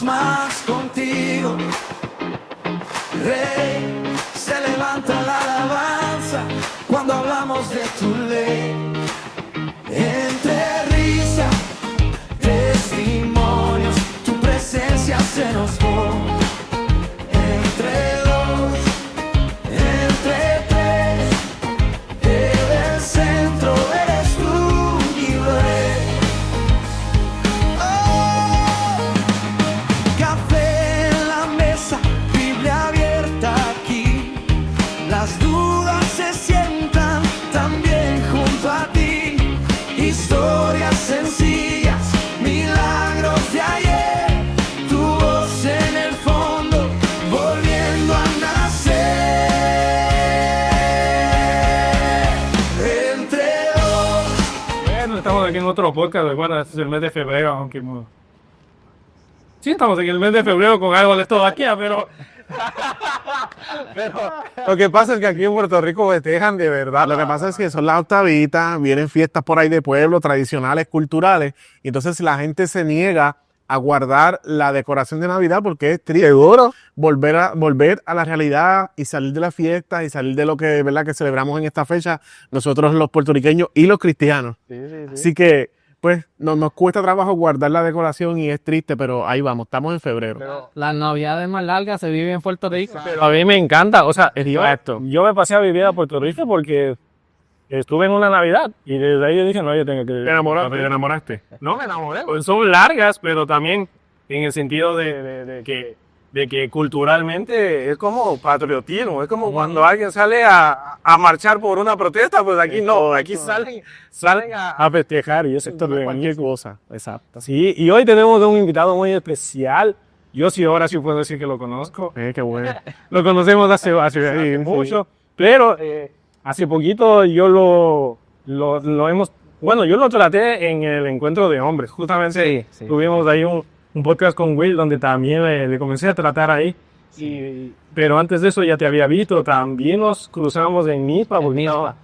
más contigo. Rey, se levanta la alabanza cuando hablamos de tu ley. Entre risa, testimonios, tu presencia se nos pone. Entre dos, entre tres, el centro eres tú, mi rey. Oh, café en la mesa, Biblia abierta aquí. Las dudas se sientan también junto a ti. Historias sencillas, milagros de ayer. Tu voz en el fondo, volviendo a nacer. Entre dos. Bueno, estamos aquí en otro podcast. Bueno, este es el mes de febrero, aunque no. Sí, estamos en el mes de febrero con algo de esto aquí, pero Lo que pasa es que aquí en Puerto Rico festejan de verdad. Lo que pasa es que son las octavitas, vienen fiestas por ahí de pueblo, tradicionales, culturales, y entonces la gente se niega a guardar la decoración de Navidad porque es triste. Seguro. Volver a la realidad y salir de las fiestas y salir de lo que, ¿verdad?, que celebramos en esta fecha, nosotros los puertorriqueños y los cristianos. Así que, pues, nos cuesta trabajo guardar la decoración y es triste, pero ahí vamos, estamos en febrero. Las navidades más largas se viven en Puerto Rico. pero a mí me encanta. O sea, Exacto. yo me pasé a vivir a Puerto Rico porque estuve en una Navidad y desde ahí yo dije, no, yo tengo que... ¿Te enamoraste? No me enamoré. Pues son largas, pero también en el sentido de que culturalmente es como patriotismo. Es como cuando alguien sale a marchar por una protesta, pues aquí no, aquí salen a festejar y eso es Cualquier cosa. Exacto. Sí, y hoy tenemos un invitado muy especial. Yo sí, ahora sí puedo decir que lo conozco. Qué bueno. Lo conocemos hace mucho, pero hace poquito yo lo hemos... Bueno, yo lo traté en el encuentro de hombres. Justamente Sí. tuvimos ahí un podcast con Will donde también le comencé a tratar ahí. Pero antes de eso ya te había visto. También nos cruzamos en MIPA.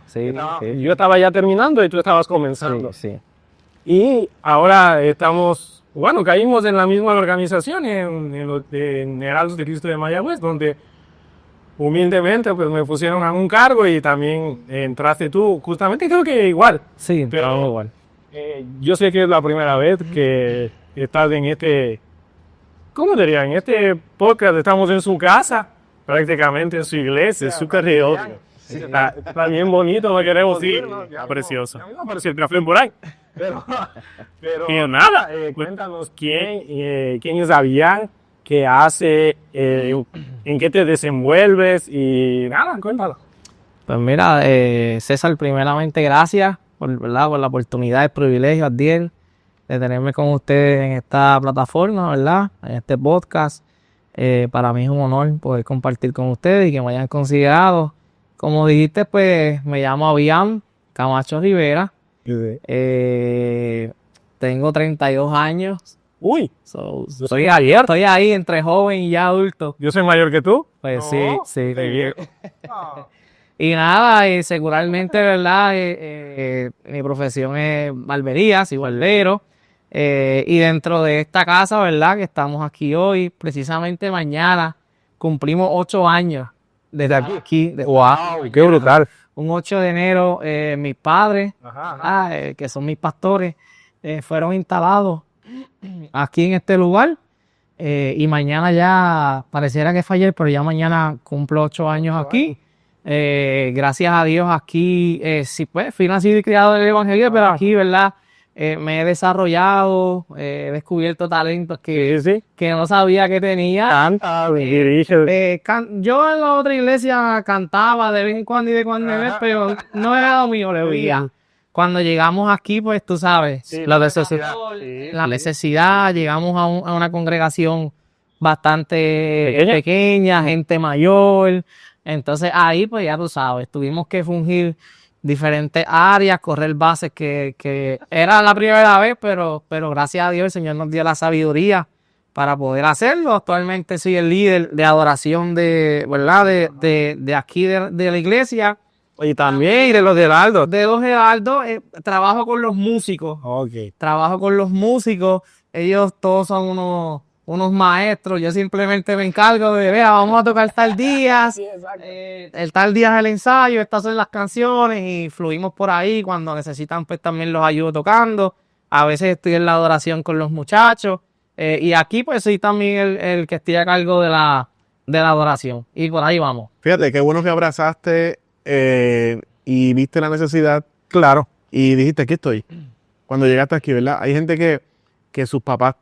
Sí, sí. Yo estaba ya terminando y tú estabas comenzando. Sí. Y ahora estamos, bueno, caímos en la misma organización, en Heraldos de Cristo de Mayagüez, donde humildemente pues me pusieron a un cargo y también entraste tú, justamente creo que igual. Sí, Pero igual. Yo sé que es la primera vez que estás en este, ¿cómo diría? En este podcast estamos en su casa, prácticamente en su iglesia, en su carrera. Está bien bonito, no queremos ir. Precioso. A mí me apareció el café por ahí. Pero nada, cuéntanos quién es Avian, qué hace, en qué te desenvuelves y nada, cuéntalo. Pues mira, César, primeramente gracias ¿verdad?, por la oportunidad, el privilegio, Adiel, de tenerme con ustedes en esta plataforma, ¿verdad?, en este podcast. Para mí es un honor poder compartir con ustedes y que me hayan considerado. Como dijiste, pues me llamo Avian Camacho Rivera. Tengo 32 años. Uy, Estoy abierto. Estoy ahí entre joven y ya adulto. yo soy mayor que tú. Pues sí. De viejo. Y nada, seguramente, ¿verdad? Mi profesión es barbería, soy barbero. Y dentro de esta casa, ¿verdad?, que estamos aquí hoy, precisamente mañana, cumplimos 8 años desde aquí. Wow, qué brutal. Un 8 de enero, mis padres, que son mis pastores, fueron instalados aquí en este lugar. Y mañana ya, pareciera que fue ayer, pero ya mañana cumplo 8 años aquí. Gracias a Dios aquí, sí, pues fui nacido y criado en el Evangelio, pero aquí, ¿verdad?, me he desarrollado, he descubierto talentos que no sabía que tenía. Canta, dirige. Yo en la otra iglesia cantaba de vez en cuando y de cuando en vez, pero no era lo mío, le veía. Cuando llegamos aquí, pues tú sabes, la necesidad, llegamos a una congregación bastante pequeña, gente mayor. Entonces ahí, pues ya tú sabes, tuvimos que fungir diferentes áreas, correr bases que era la primera vez, pero gracias a Dios el Señor nos dio la sabiduría para poder hacerlo. Actualmente soy el líder de adoración ¿verdad?, de aquí de la iglesia. Y también de los Heraldos. De los Heraldos, trabajo con los músicos. Okay. Trabajo con los músicos. Ellos todos son unos maestros, yo simplemente me encargo de, vea, vamos a tocar tal día, el tal día es el ensayo, estas son las canciones y fluimos por ahí, cuando necesitan pues también los ayudo tocando, a veces estoy en la adoración con los muchachos, y aquí pues soy también el que estoy a cargo de la adoración, y por ahí vamos. Fíjate, qué bueno que abrazaste y viste la necesidad Claro. y dijiste, aquí estoy. Cuando llegaste aquí, ¿verdad? Hay gente que sus papás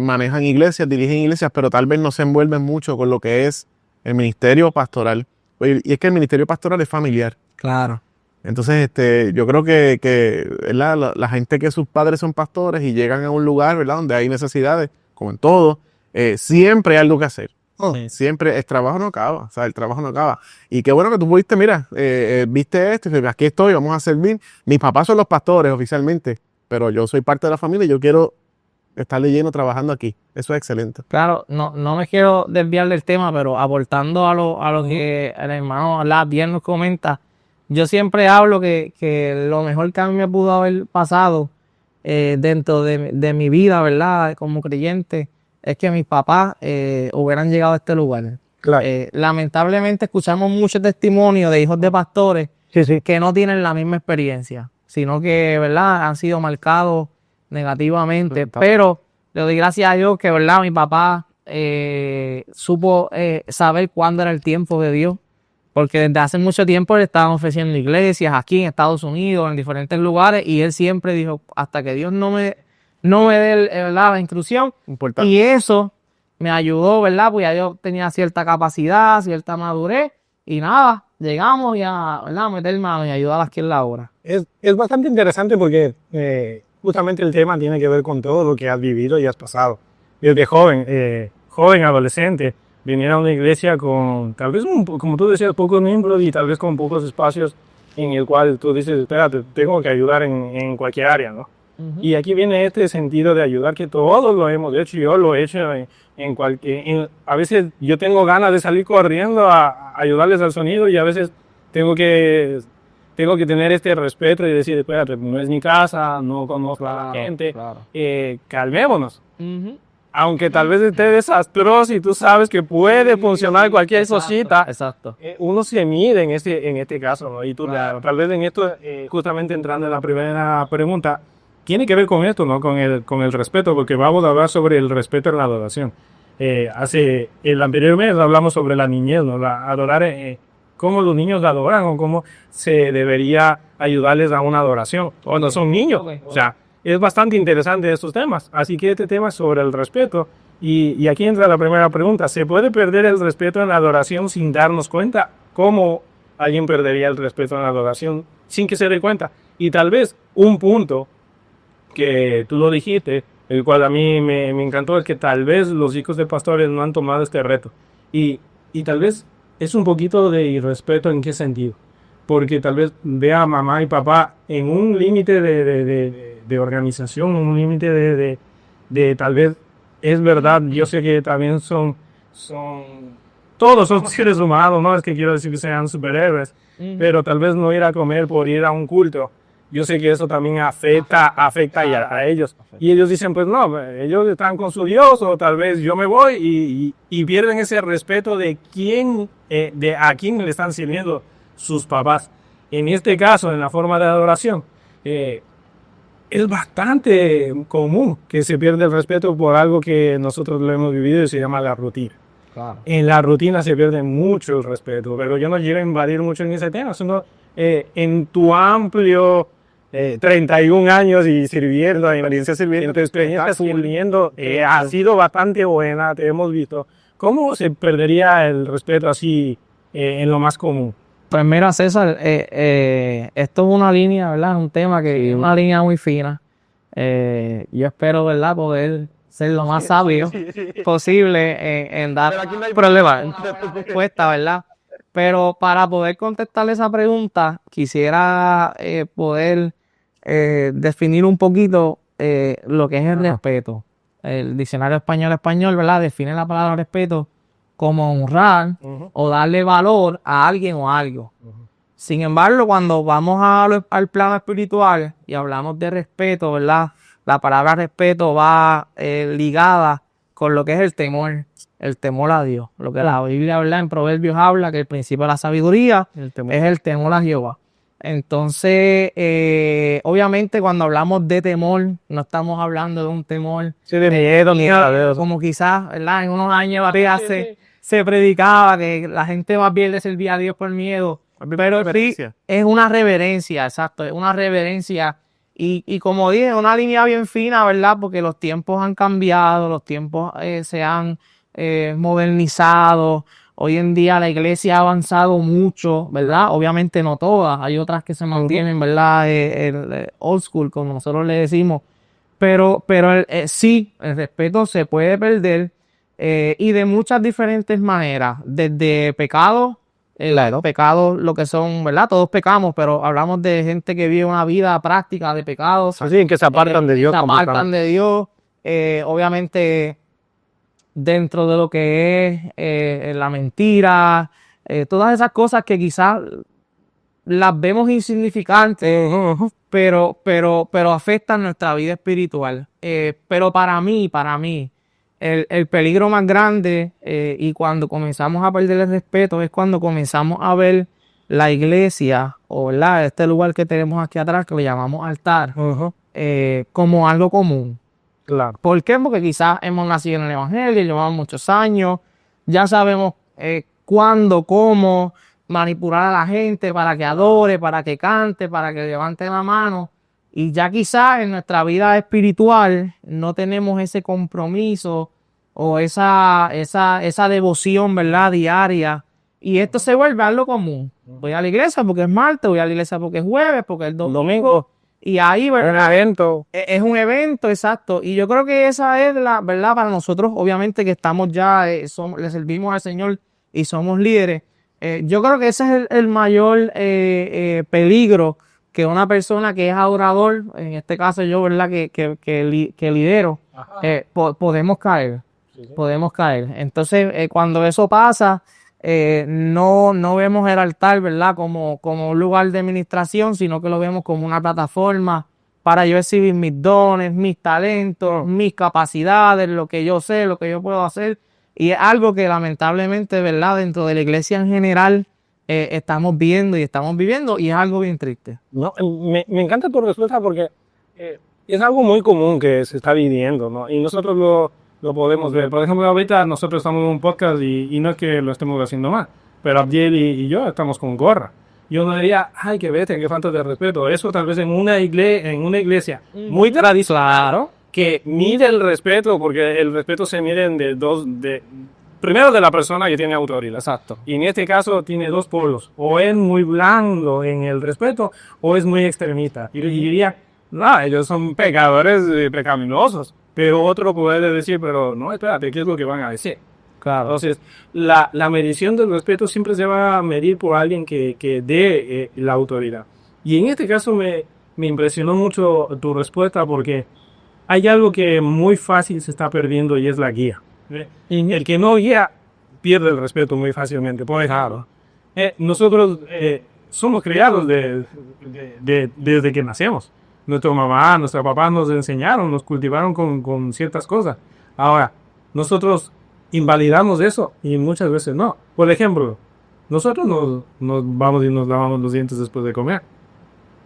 manejan iglesias, dirigen iglesias, pero tal vez no se envuelven mucho con lo que es el ministerio pastoral. Y es que el ministerio pastoral es familiar. Claro. Entonces, yo creo que ¿verdad? La gente que sus padres son pastores y llegan a un lugar, ¿verdad? Donde hay necesidades, como en todo, siempre hay algo que hacer. Siempre, el trabajo no acaba, o sea, el trabajo no acaba. Y qué bueno que tú pudiste, mira, viste esto, y aquí estoy, vamos a servir. Mis papás son los pastores oficialmente, pero yo soy parte de la familia y yo quiero estar de lleno trabajando aquí. Eso es excelente. Claro, no me quiero desviar del tema, pero aportando a lo que el hermano bien nos comenta, yo siempre hablo que lo mejor que a mí me pudo haber pasado dentro de mi vida, ¿verdad? Como creyente, es que mis papás hubieran llegado a este lugar. Claro. Lamentablemente escuchamos muchos testimonios de hijos de pastores que no tienen la misma experiencia, sino que, ¿verdad? Han sido marcados negativamente, pero le doy gracias a Dios que, ¿verdad? Mi papá supo saber cuándo era el tiempo de Dios, porque desde hace mucho tiempo le estaban ofreciendo iglesias aquí en Estados Unidos, en diferentes lugares, y él siempre dijo, hasta que Dios no me dé ¿verdad? La instrucción, Importante. y eso me ayudó, ¿verdad? Pues ya yo tenía cierta capacidad, cierta madurez, y nada, llegamos ya, ¿verdad? A meter mano y ayudar aquí en la obra. Es bastante interesante porque justamente el tema tiene que ver con todo lo que has vivido y has pasado. Desde joven, adolescente, venir a una iglesia con, tal vez, como tú decías, pocos miembros y tal vez con pocos espacios en el cual tú dices, espérate, tengo que ayudar en cualquier área, ¿no? Y aquí viene este sentido de ayudar que todos lo hemos hecho, yo lo he hecho a veces yo tengo ganas de salir corriendo a ayudarles al sonido y a veces tengo que tener este respeto y decir, espérate, no es mi casa, no conozco a la gente, calmémonos. Aunque tal vez esté desastroso y tú sabes que puede funcionar cualquier cosita, Exacto. uno se mide en este caso, ¿no? Y tú, tal vez en esto, justamente entrando en la primera pregunta, tiene que ver con esto, ¿no? Con el respeto, porque vamos a hablar sobre el respeto en la adoración. El anterior mes hablamos sobre la niñez, ¿no? Adorar, cómo los niños adoran o cómo se debería ayudarles a una adoración. Cuando son niños, o sea, es bastante interesante estos temas. Así que este tema es sobre el respeto. Y aquí entra la primera pregunta. ¿Se puede perder el respeto en la adoración sin darnos cuenta? ¿Cómo alguien perdería el respeto en la adoración sin que se dé cuenta? Y tal vez un punto que tú lo dijiste, el cual a mí me encantó, es que tal vez los hijos de pastores no han tomado este reto. Y tal vez es un poquito de irrespeto. ¿En qué sentido? Porque tal vez vea a mamá y papá en un límite de organización, un límite de tal vez, es verdad, yo sé que también todos son seres humanos, no es que quiero decir que sean superhéroes, pero tal vez no ir a comer por ir a un culto. Yo sé que eso también afecta a ellos. Y ellos dicen, pues no, ellos están con su Dios, o tal vez yo me voy y pierden ese respeto de a quién le están sirviendo sus papás. En este caso, en la forma de adoración, es bastante común que se pierda el respeto por algo que nosotros lo hemos vivido y se llama la rutina. Claro. En la rutina se pierde mucho el respeto, pero yo no quiero invadir mucho en ese tema, sino en tu amplio 31 años y sirviendo, tu experiencia sirviendo ha sido bastante buena, te hemos visto. ¿Cómo se perdería el respeto así en lo más común? Pues mira, César, esto es una línea, ¿verdad? Es un tema que es una línea muy fina. Yo espero, ¿verdad? Poder ser lo más sabio posible en dar problemas, en respuesta, ¿verdad? Pero para poder contestarle esa pregunta, quisiera poder definir un poquito lo que es el respeto. El diccionario español, ¿verdad? Define la palabra respeto como honrar o darle valor a alguien o algo. Sin embargo, cuando vamos al plano espiritual y hablamos de respeto, ¿verdad? La palabra respeto va ligada con lo que es el temor a Dios. Lo que la Biblia habla en Proverbios habla que el principio de la sabiduría es el temor a Jehová. Entonces, obviamente cuando hablamos de temor, no estamos hablando de un temor de miedo, ni nada. como quizás, ¿verdad? En unos años atrás se predicaba que la gente más bien le servía a Dios por miedo. Pero sí, es una reverencia, exacto, es una reverencia. Y como dije, una línea bien fina, ¿verdad? Porque los tiempos han cambiado, los tiempos se han modernizado. Hoy en día la iglesia ha avanzado mucho, ¿verdad? Obviamente no todas, hay otras que se mantienen, ¿verdad? El old school, como nosotros le decimos. Pero sí, el respeto se puede perder y de muchas diferentes maneras. Desde pecados, pecados lo que son, ¿verdad? Todos pecamos, pero hablamos de gente que vive una vida práctica de pecados. Así, que se apartan de Dios. Se apartan de Dios. Obviamente dentro de lo que es la mentira, todas esas cosas que quizás las vemos insignificantes, pero afectan nuestra vida espiritual. Pero para mí, el peligro más grande y cuando comenzamos a perder el respeto es cuando comenzamos a ver la iglesia o ¿verdad? Este lugar que tenemos aquí atrás que le llamamos altar como algo común. Claro. ¿Por qué? Porque quizás hemos nacido en el evangelio, llevamos muchos años, ya sabemos cuándo, cómo manipular a la gente para que adore, para que cante, para que levante la mano. Y ya quizás en nuestra vida espiritual no tenemos ese compromiso o esa devoción, ¿verdad? Diaria. Y esto se vuelve algo común. Voy a la iglesia porque es martes, voy a la iglesia porque es jueves, porque es domingo. Y ahí, ¿verdad? Un evento. Es un evento, exacto. Y yo creo que esa es la verdad para nosotros, obviamente que estamos ya, le servimos al Señor y somos líderes. Yo creo que ese es el mayor peligro que una persona que es adorador, en este caso yo, ¿verdad? Que lidero, podemos caer. Podemos caer. Entonces, cuando eso pasa, no vemos el altar, ¿verdad? Como un lugar de administración, sino que lo vemos como una plataforma para yo exhibir mis dones, mis talentos, mis capacidades, lo que yo sé, lo que yo puedo hacer. Y es algo que lamentablemente, ¿verdad? Dentro de la iglesia en general estamos viendo y estamos viviendo y es algo bien triste. No, me encanta tu respuesta porque es algo muy común que se está viviendo, ¿no? Y nosotros lo podemos ver. Por ejemplo, ahorita nosotros estamos en un podcast y no es que lo estemos haciendo mal, pero Abdiel y yo estamos con gorra. Yo no diría, ay, qué bestia, qué falta de respeto. Eso tal vez en una iglesia muy tradicional, que mide el respeto, porque el respeto se mide primero de la persona que tiene autoridad. Exacto. Y en este caso tiene dos polos. O es muy blando en el respeto, o es muy extremista. Y diría, no, ellos son pecadores pecaminosos. Pero otro puede decir, pero no, espérate, ¿qué es lo que van a decir? Claro. Entonces, la medición del respeto siempre se va a medir por alguien que dé la autoridad. Y en este caso me impresionó mucho tu respuesta porque hay algo que muy fácil se está perdiendo y es la guía. Y el que no guía pierde el respeto muy fácilmente. Por ejemplo, nosotros somos criados desde que nacemos. Nuestra mamá, nuestro papá nos enseñaron, nos cultivaron con ciertas cosas. Ahora, nosotros invalidamos eso y muchas veces no. Por ejemplo, nosotros nos vamos y nos lavamos los dientes después de comer,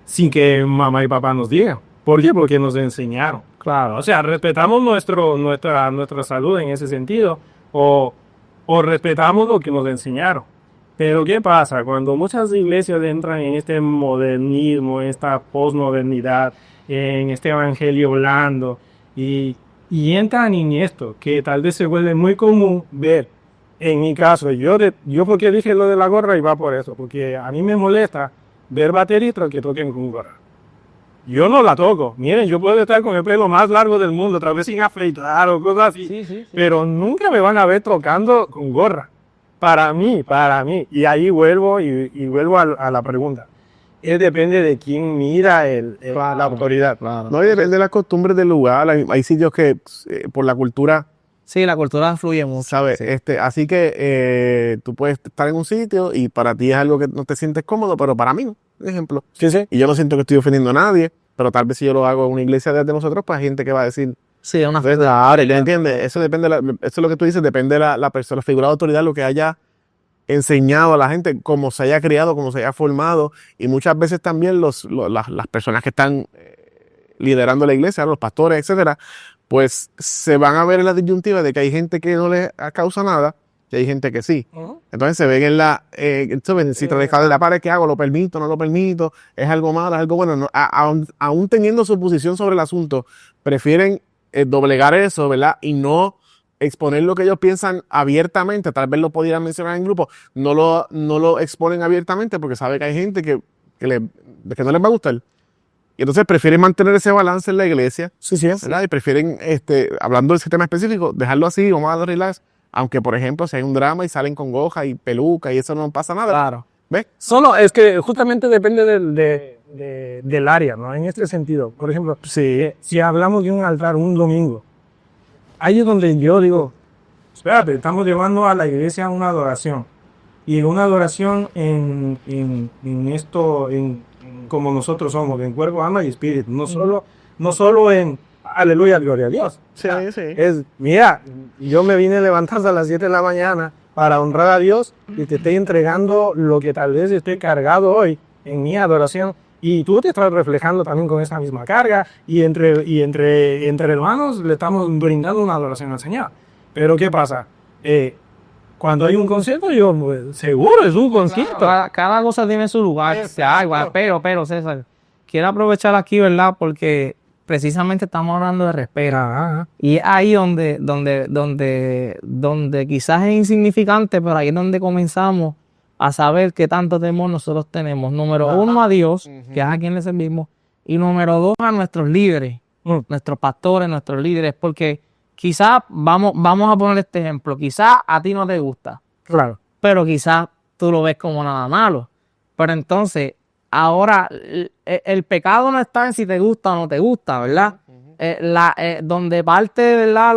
sin que mamá y papá nos digan. ¿Por qué? Porque nos enseñaron. Claro, o sea, respetamos nuestra salud en ese sentido, o respetamos lo que nos enseñaron. Pero ¿qué pasa? Cuando muchas iglesias entran en este modernismo, en esta posmodernidad, en este evangelio blando, y entran en esto, que tal vez se vuelve muy común ver. En mi caso, yo porque dije lo de la gorra y va por eso, porque a mí me molesta ver bateristas que toquen con gorra. Yo no la toco. Miren, yo puedo estar con el pelo más largo del mundo, tal vez sin afeitar o cosas así, sí. Pero nunca me van a ver tocando con gorra. Para mí. Y ahí vuelvo a la pregunta. Depende de quién mira la autoridad. Claro. No, y depende de las costumbres del lugar. Hay sitios que por la cultura... Sí, la cultura fluye mucho. ¿Sabes? Sí. Así que tú puedes estar en un sitio y para ti es algo que no te sientes cómodo, pero para mí no, por ejemplo. Sí. Y yo no siento que estoy ofendiendo a nadie, pero tal vez si yo lo hago en una iglesia de nosotros, pues hay gente que va a decir, Sí, una Entonces, ahora, ¿ya entiendes? Eso depende, eso es lo que tú dices, depende de la persona, la figura de autoridad, lo que haya enseñado a la gente, cómo se haya criado, cómo se haya formado, y muchas veces también las personas que están liderando la iglesia, los pastores, etcétera, pues se van a ver en la disyuntiva de que hay gente que no les causa nada y hay gente que sí. Entonces se ven en si te dejas de la pared, ¿qué hago? ¿Lo permito? ¿No lo permito? ¿Es algo malo? ¿Es algo bueno? No, aún teniendo su posición sobre el asunto, prefieren doblegar eso, ¿verdad? Y no exponer lo que ellos piensan abiertamente. Tal vez lo pudieran mencionar en grupo, no lo exponen abiertamente porque sabe que hay gente que no les va a gustar. Y entonces prefieren mantener ese balance en la iglesia, ¿verdad? Y prefieren, hablando de ese tema específico, dejarlo así, vamos a dar relax, aunque por ejemplo si hay un drama y salen con goja y peluca y eso no pasa nada. Claro. ¿Ves? Solo es que justamente depende del área, ¿no? En este sentido, por ejemplo, si hablamos de un altar un domingo, ahí es donde yo digo, espérate, estamos llevando a la iglesia una adoración. Y una adoración en como nosotros somos, en cuerpo, alma y espíritu. No solo en aleluya, gloria a Dios. Sí, sí. Mira, yo me vine levantando a las 7 de la mañana para honrar a Dios y te estoy entregando lo que tal vez estoy cargado hoy en mi adoración. Y tú te estás reflejando también con esa misma carga y entre hermanos le estamos brindando una adoración al Señor. Pero ¿qué pasa? Cuando hay un concierto, pues, seguro es un concierto. Cada cosa tiene su lugar. Pero, César, quiero aprovechar aquí, ¿verdad? Porque precisamente estamos hablando de respeto. Y es ahí donde quizás es insignificante, pero ahí es donde comenzamos a saber qué tanto temor nosotros tenemos. Número uno, a Dios, que es a quien le servimos. Y número dos, a nuestros líderes, nuestros pastores, nuestros líderes, porque quizás, vamos a poner este ejemplo, quizás a ti no te gusta, Claro. pero quizás tú lo ves como nada malo. Pero entonces, ahora, el pecado no está en si te gusta o no te gusta, ¿verdad? Donde parte, ¿verdad?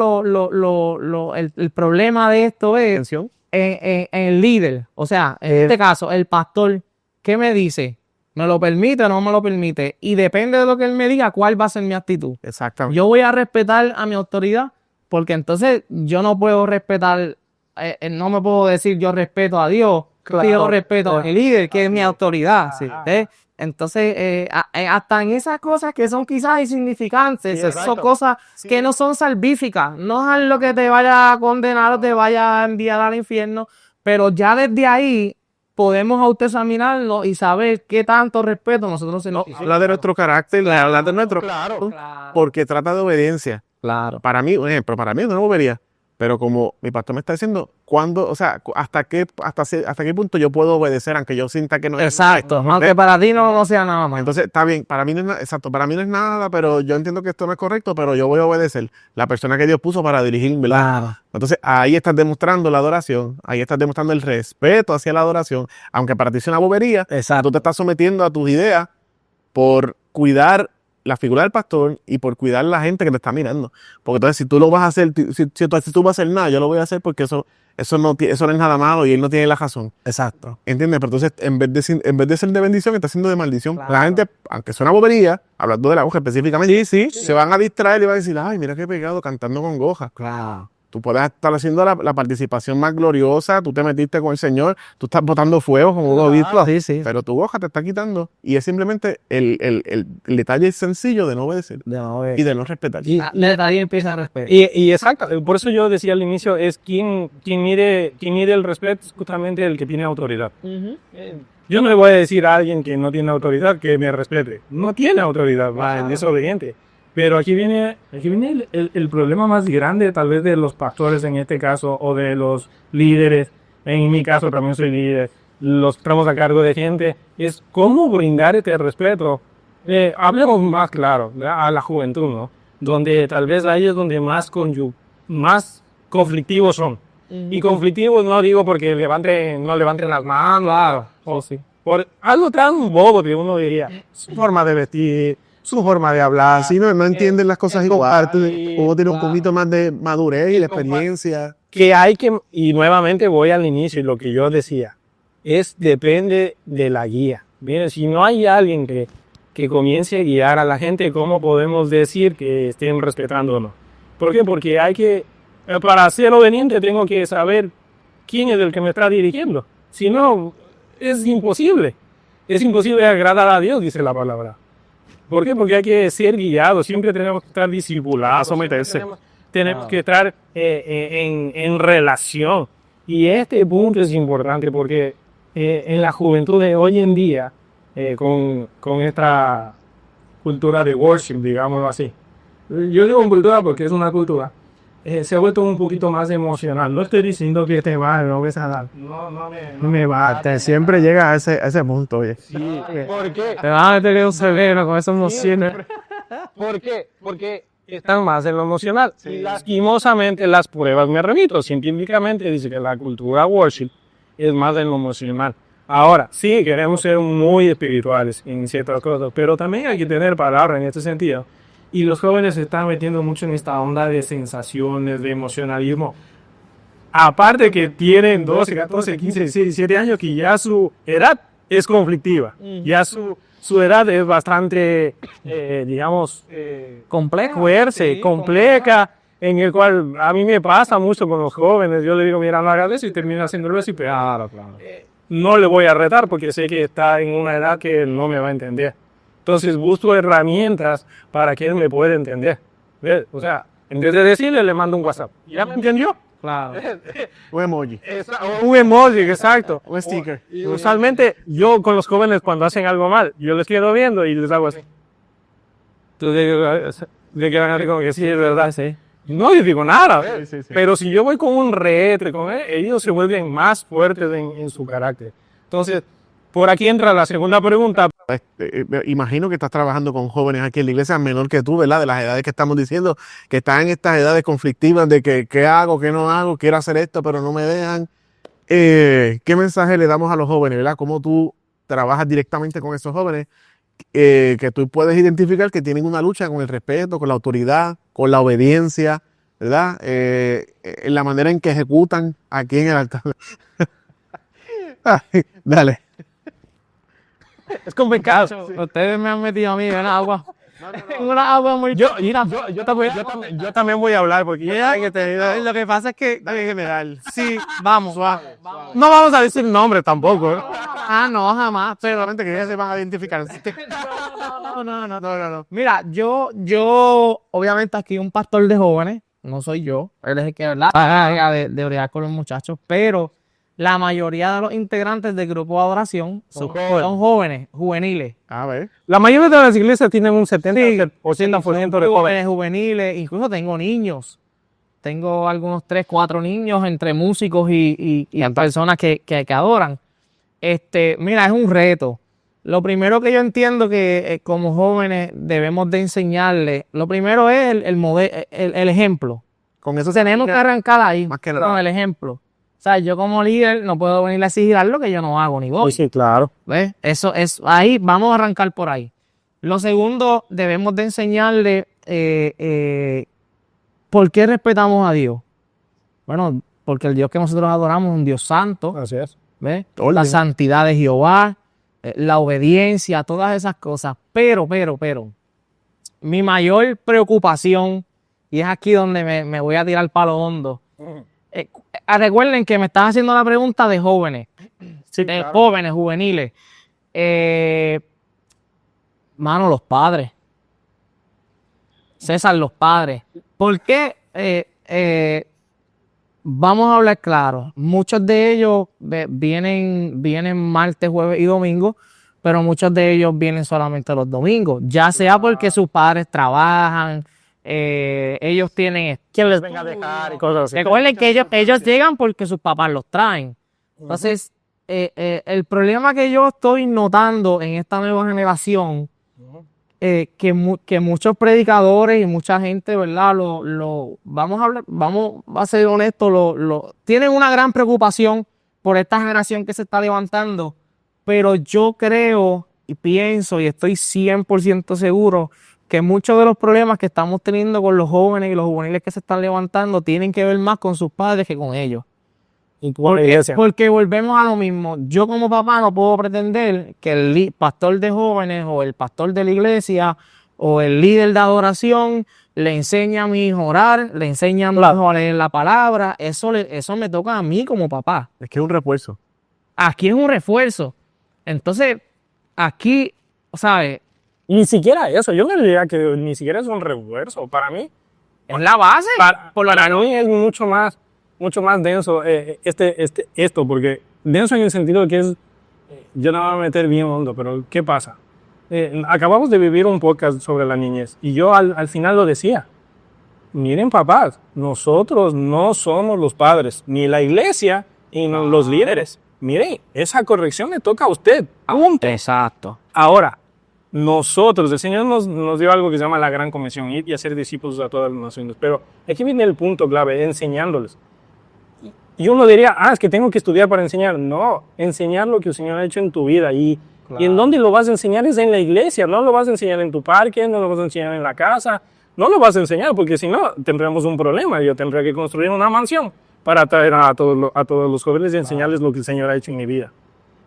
El problema de esto es en el líder. O sea, en este caso, el pastor, ¿qué me dice? ¿Me lo permite o no me lo permite? Y depende de lo que él me diga, ¿cuál va a ser mi actitud? Exactamente. Yo voy a respetar a mi autoridad, porque entonces yo no puedo respetar, no me puedo decir yo respeto a Dios, Claro. yo respeto a mi líder, que es mi autoridad. ¿Ves? Entonces, hasta en esas cosas que son quizás insignificantes, son cosas que no son salvíficas, no es lo que te vaya a condenar o te vaya a enviar al infierno, pero ya desde ahí podemos autoexaminarlo y saber qué tanto respeto nosotros sentimos. Habla de nuestro carácter, habla de nuestro... Claro. Porque trata de obediencia. Claro. Para mí, un ejemplo, para mí no bobería. Pero como mi pastor me está diciendo, ¿cuándo, o sea, hasta qué punto yo puedo obedecer, aunque yo sienta que no es? Exacto, aunque para ti no sea nada más. Entonces, está bien, para mí no es nada, exacto, para mí no es nada, pero yo entiendo que esto no es correcto, pero yo voy a obedecer la persona que Dios puso para dirigirme, ¿verdad? Claro. Entonces, ahí estás demostrando la adoración, ahí estás demostrando el respeto hacia la adoración, aunque para ti sea una bobería, Exacto. tú te estás sometiendo a tus ideas por cuidar la figura del pastor y por cuidar a la gente que te está mirando. Porque entonces si tú lo vas a hacer, si tú vas a hacer nada, yo lo voy a hacer porque eso no es nada malo y él no tiene la razón. Exacto. ¿Entiendes? Pero entonces en vez de ser de bendición, está siendo de maldición. Claro. La gente, aunque suena bobería, hablando de la goja específicamente, se van a distraer y van a decir, ay, mira qué pegado cantando con goja. Claro. Tú puedes estar haciendo la participación más gloriosa, tú te metiste con el Señor, tú estás botando fuego como un obispo, Sí. pero tu goja te está quitando y es simplemente el detalle sencillo de no obedecer y de no respetar. Nadie empieza a respetar. Y exacto, por eso yo decía al inicio, es quien mide el respeto es justamente el que tiene autoridad. Yo no le voy a decir a alguien que no tiene autoridad que me respete. No tiene autoridad, va, es desobediente. Pero aquí viene el problema más grande, tal vez de los pastores en este caso, o de los líderes. En mi caso también soy líder. Los estamos a cargo de gente. Es cómo brindar este respeto. Hablemos más claro, ¿verdad? A la juventud, ¿no? Donde tal vez ahí es donde más conflictivos son. Y conflictivos no digo porque no levanten las manos, por algo tan bobo que uno diría. Su forma de vestir, su forma de hablar. Si no entienden las cosas igual, uno tiene un poquito más de madurez y de experiencia. Y nuevamente voy al inicio y lo que yo decía, depende de la guía. Bien, si no hay alguien que comience a guiar a la gente, ¿cómo podemos decir que estén respetando o no? ¿Por qué? Porque hay que, para ser obediente tengo que saber quién es el que me está dirigiendo. Si no, es imposible. Es imposible agradar a Dios, dice la palabra. ¿Por qué? Porque hay que ser guiados, siempre tenemos que estar discipulados, someterse. Tenemos que estar en relación. Y este punto es importante porque en la juventud de hoy en día, con esta cultura de worship, digámoslo así. Yo digo cultura porque es una cultura. Se ha vuelto un poquito más emocional. No estoy diciendo que te va, no ves a dar. No me va. Siempre llega a ese punto, oye. Sí. ¿Por qué? Te van a meter un severo con esas emociones. ¿Por qué? Porque están más en lo emocional. Y lastimosamente las pruebas me remito. Científicamente dice que la cultura worship es más en lo emocional. Ahora, sí, queremos ser muy espirituales en ciertas cosas, pero también hay que tener palabra en este sentido. Y los jóvenes se están metiendo mucho en esta onda de sensaciones, de emocionalismo. Aparte que tienen 12, 14, 15, 16, 17 años, que ya su edad es conflictiva. Ya su edad es bastante, digamos, Compleja. compleja, en el cual a mí me pasa mucho con los jóvenes. Yo le digo, mira, no hagas eso y termina haciéndolo así, pero claro. No le voy a retar porque sé que está en una edad que no me va a entender. Entonces busco herramientas para que él me pueda entender. ¿Ves? O sea, en vez de decirle, le mando un WhatsApp. ¿Ya me entendió? Claro. Un emoji. Un emoji, exacto. Un sticker. Usualmente yo con los jóvenes cuando hacen algo mal, yo les quedo viendo y les hago así. Entonces le quedan así como que sí, es verdad. Sí. No les digo nada, ¿ves? Sí. Pero si yo voy con un reto, ellos se vuelven más fuertes en su carácter. Entonces, por aquí entra la segunda pregunta. Imagino que estás trabajando con jóvenes aquí en la iglesia menor que tú, ¿verdad? De las edades que estamos diciendo, que están en estas edades conflictivas de que qué hago, qué no hago, quiero hacer esto, pero no me dejan. ¿Qué mensaje le damos a los jóvenes, verdad? ¿Cómo tú trabajas directamente con esos jóvenes? Que tú puedes identificar que tienen una lucha con el respeto, con la autoridad, con la obediencia, ¿verdad? En la manera en que ejecutan aquí en el altar. Ay, dale. Es complicado. Ustedes me han metido a mí en agua. En una agua muy... Yo también voy a hablar porque Lo que pasa es que... Dale en general. Sí, vamos. Suave. no vamos a decir nombre tampoco. ¿Eh? Ah, no, jamás. Pero Solamente que ya se van a identificar. no. Mira, yo, obviamente aquí un pastor de jóvenes, no soy yo, él es el que, ¿verdad? De orar con los muchachos, pero la mayoría de los integrantes del grupo de adoración son jóvenes, juveniles. A ver. La mayoría de las iglesias tienen un 70% de jóvenes. Juveniles, incluso tengo niños. Tengo algunos 3, 4 niños entre músicos y personas que adoran. Mira, es un reto. Lo primero que yo entiendo que como jóvenes debemos de enseñarles, lo primero es el ejemplo. Con eso Tenemos que arrancar ahí Más que nada. con el ejemplo. O sea, yo como líder no puedo venir a exigir algo que yo no hago ni voy. Sí, claro. ¿Ves? Eso es ahí, vamos a arrancar por ahí. Lo segundo, debemos de enseñarle por qué respetamos a Dios. Bueno, porque el Dios que nosotros adoramos es un Dios santo. Así es. ¿Ves? Orden. La santidad de Jehová, la obediencia, todas esas cosas. Pero, mi mayor preocupación, y es aquí donde me voy a tirar el palo hondo. Recuerden que me estás haciendo la pregunta de jóvenes, Sí, de claro. jóvenes, juveniles. Mano, los padres. César, los padres. ¿Por qué? Vamos a hablar claro. Muchos de ellos vienen martes, jueves y domingo, pero muchos de ellos vienen solamente los domingos. Ya sea porque sus padres trabajan, ellos tienen... ¿Quién les venga a dejar y cosas así? Recuerden que ellos llegan porque sus papás los traen. Entonces, el problema que yo estoy notando en esta nueva generación, que muchos predicadores y mucha gente, ¿verdad? Vamos a ser honestos, tienen una gran preocupación por esta generación que se está levantando, pero yo creo y pienso y estoy 100% seguro que muchos de los problemas que estamos teniendo con los jóvenes y los juveniles que se están levantando tienen que ver más con sus padres que con ellos. Porque volvemos a lo mismo. Yo como papá no puedo pretender que el pastor de jóvenes o el pastor de la iglesia o el líder de adoración le enseña a mi hijo a orar, le enseña a mi hijo a leer la palabra. Eso me toca a mí como papá. Es que es un refuerzo. Aquí es un refuerzo. Entonces, aquí, ¿sabes? Ni siquiera eso, yo no diría que ni siquiera es un refuerzo. Para mí, Es la base. para mí es mucho más denso esto, porque denso en el sentido de que es, yo no me voy a meter bien hondo, pero ¿qué pasa? Acabamos de vivir un podcast sobre la niñez y yo al final lo decía. Miren, papás, nosotros no somos los padres, ni la iglesia, ni los líderes. Miren, esa corrección le toca a usted. Punto. Exacto. Ahora, nosotros, el Señor nos dio algo que se llama la gran comisión, ir y hacer discípulos a todas las naciones. Pero aquí viene el punto clave, enseñándoles. Y uno diría, es que tengo que estudiar para enseñar. No, enseñar lo que el Señor ha hecho en tu vida. Y en dónde lo vas a enseñar es en la iglesia. No lo vas a enseñar en tu parque, no lo vas a enseñar en la casa. No lo vas a enseñar porque si no, tendríamos un problema. Yo tendría que construir una mansión para atraer a todos los jóvenes y enseñarles lo que el Señor ha hecho en mi vida.